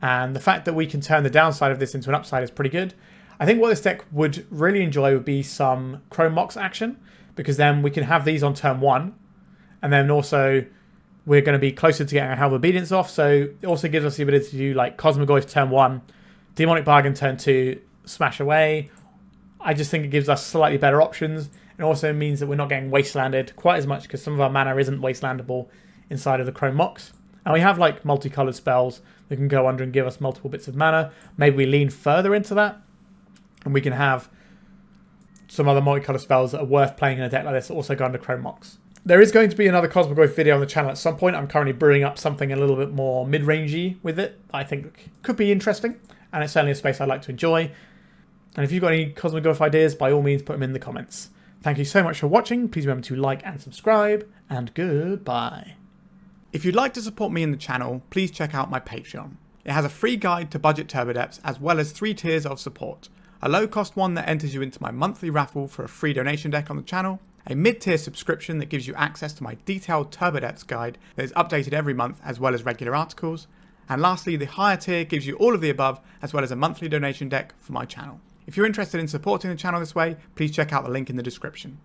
And the fact that we can turn the downside of this into an upside is pretty good. I think what this deck would really enjoy would be some Chrome Mox action, because then we can have these on turn 1. And then also we're going to be closer to getting our Helm of Obedience off. So it also gives us the ability to do like Cosmogoyf turn 1, Demonic Bargain turn 2, smash away. I just think it gives us slightly better options. It also means that we're not getting wastelanded quite as much, because some of our mana isn't wastelandable inside of the Chrome Mox. And we have like multicolored spells that can go under and give us multiple bits of mana. Maybe we lean further into that, and we can have some other multicolored spells that are worth playing in a deck like this also go under Chrome Mox. There is going to be another Cosmogoyf video on the channel at some point. I'm currently brewing up something a little bit more mid-rangey with it. I think could be interesting, and it's certainly a space I'd like to enjoy. And if you've got any Cosmogoyf ideas, by all means put them in the comments. Thank you so much for watching. Please remember to like and subscribe, and goodbye. If you'd like to support me in the channel, please check out my Patreon. It has a free guide to budget turbo depths, as well as 3 tiers of support. A low cost one that enters you into my monthly raffle for a free donation deck on the channel, a mid-tier subscription that gives you access to my detailed turbo depths guide that is updated every month, as well as regular articles, and lastly the higher tier gives you all of the above, as well as a monthly donation deck for my channel. If you're interested in supporting the channel this way, please check out the link in the description.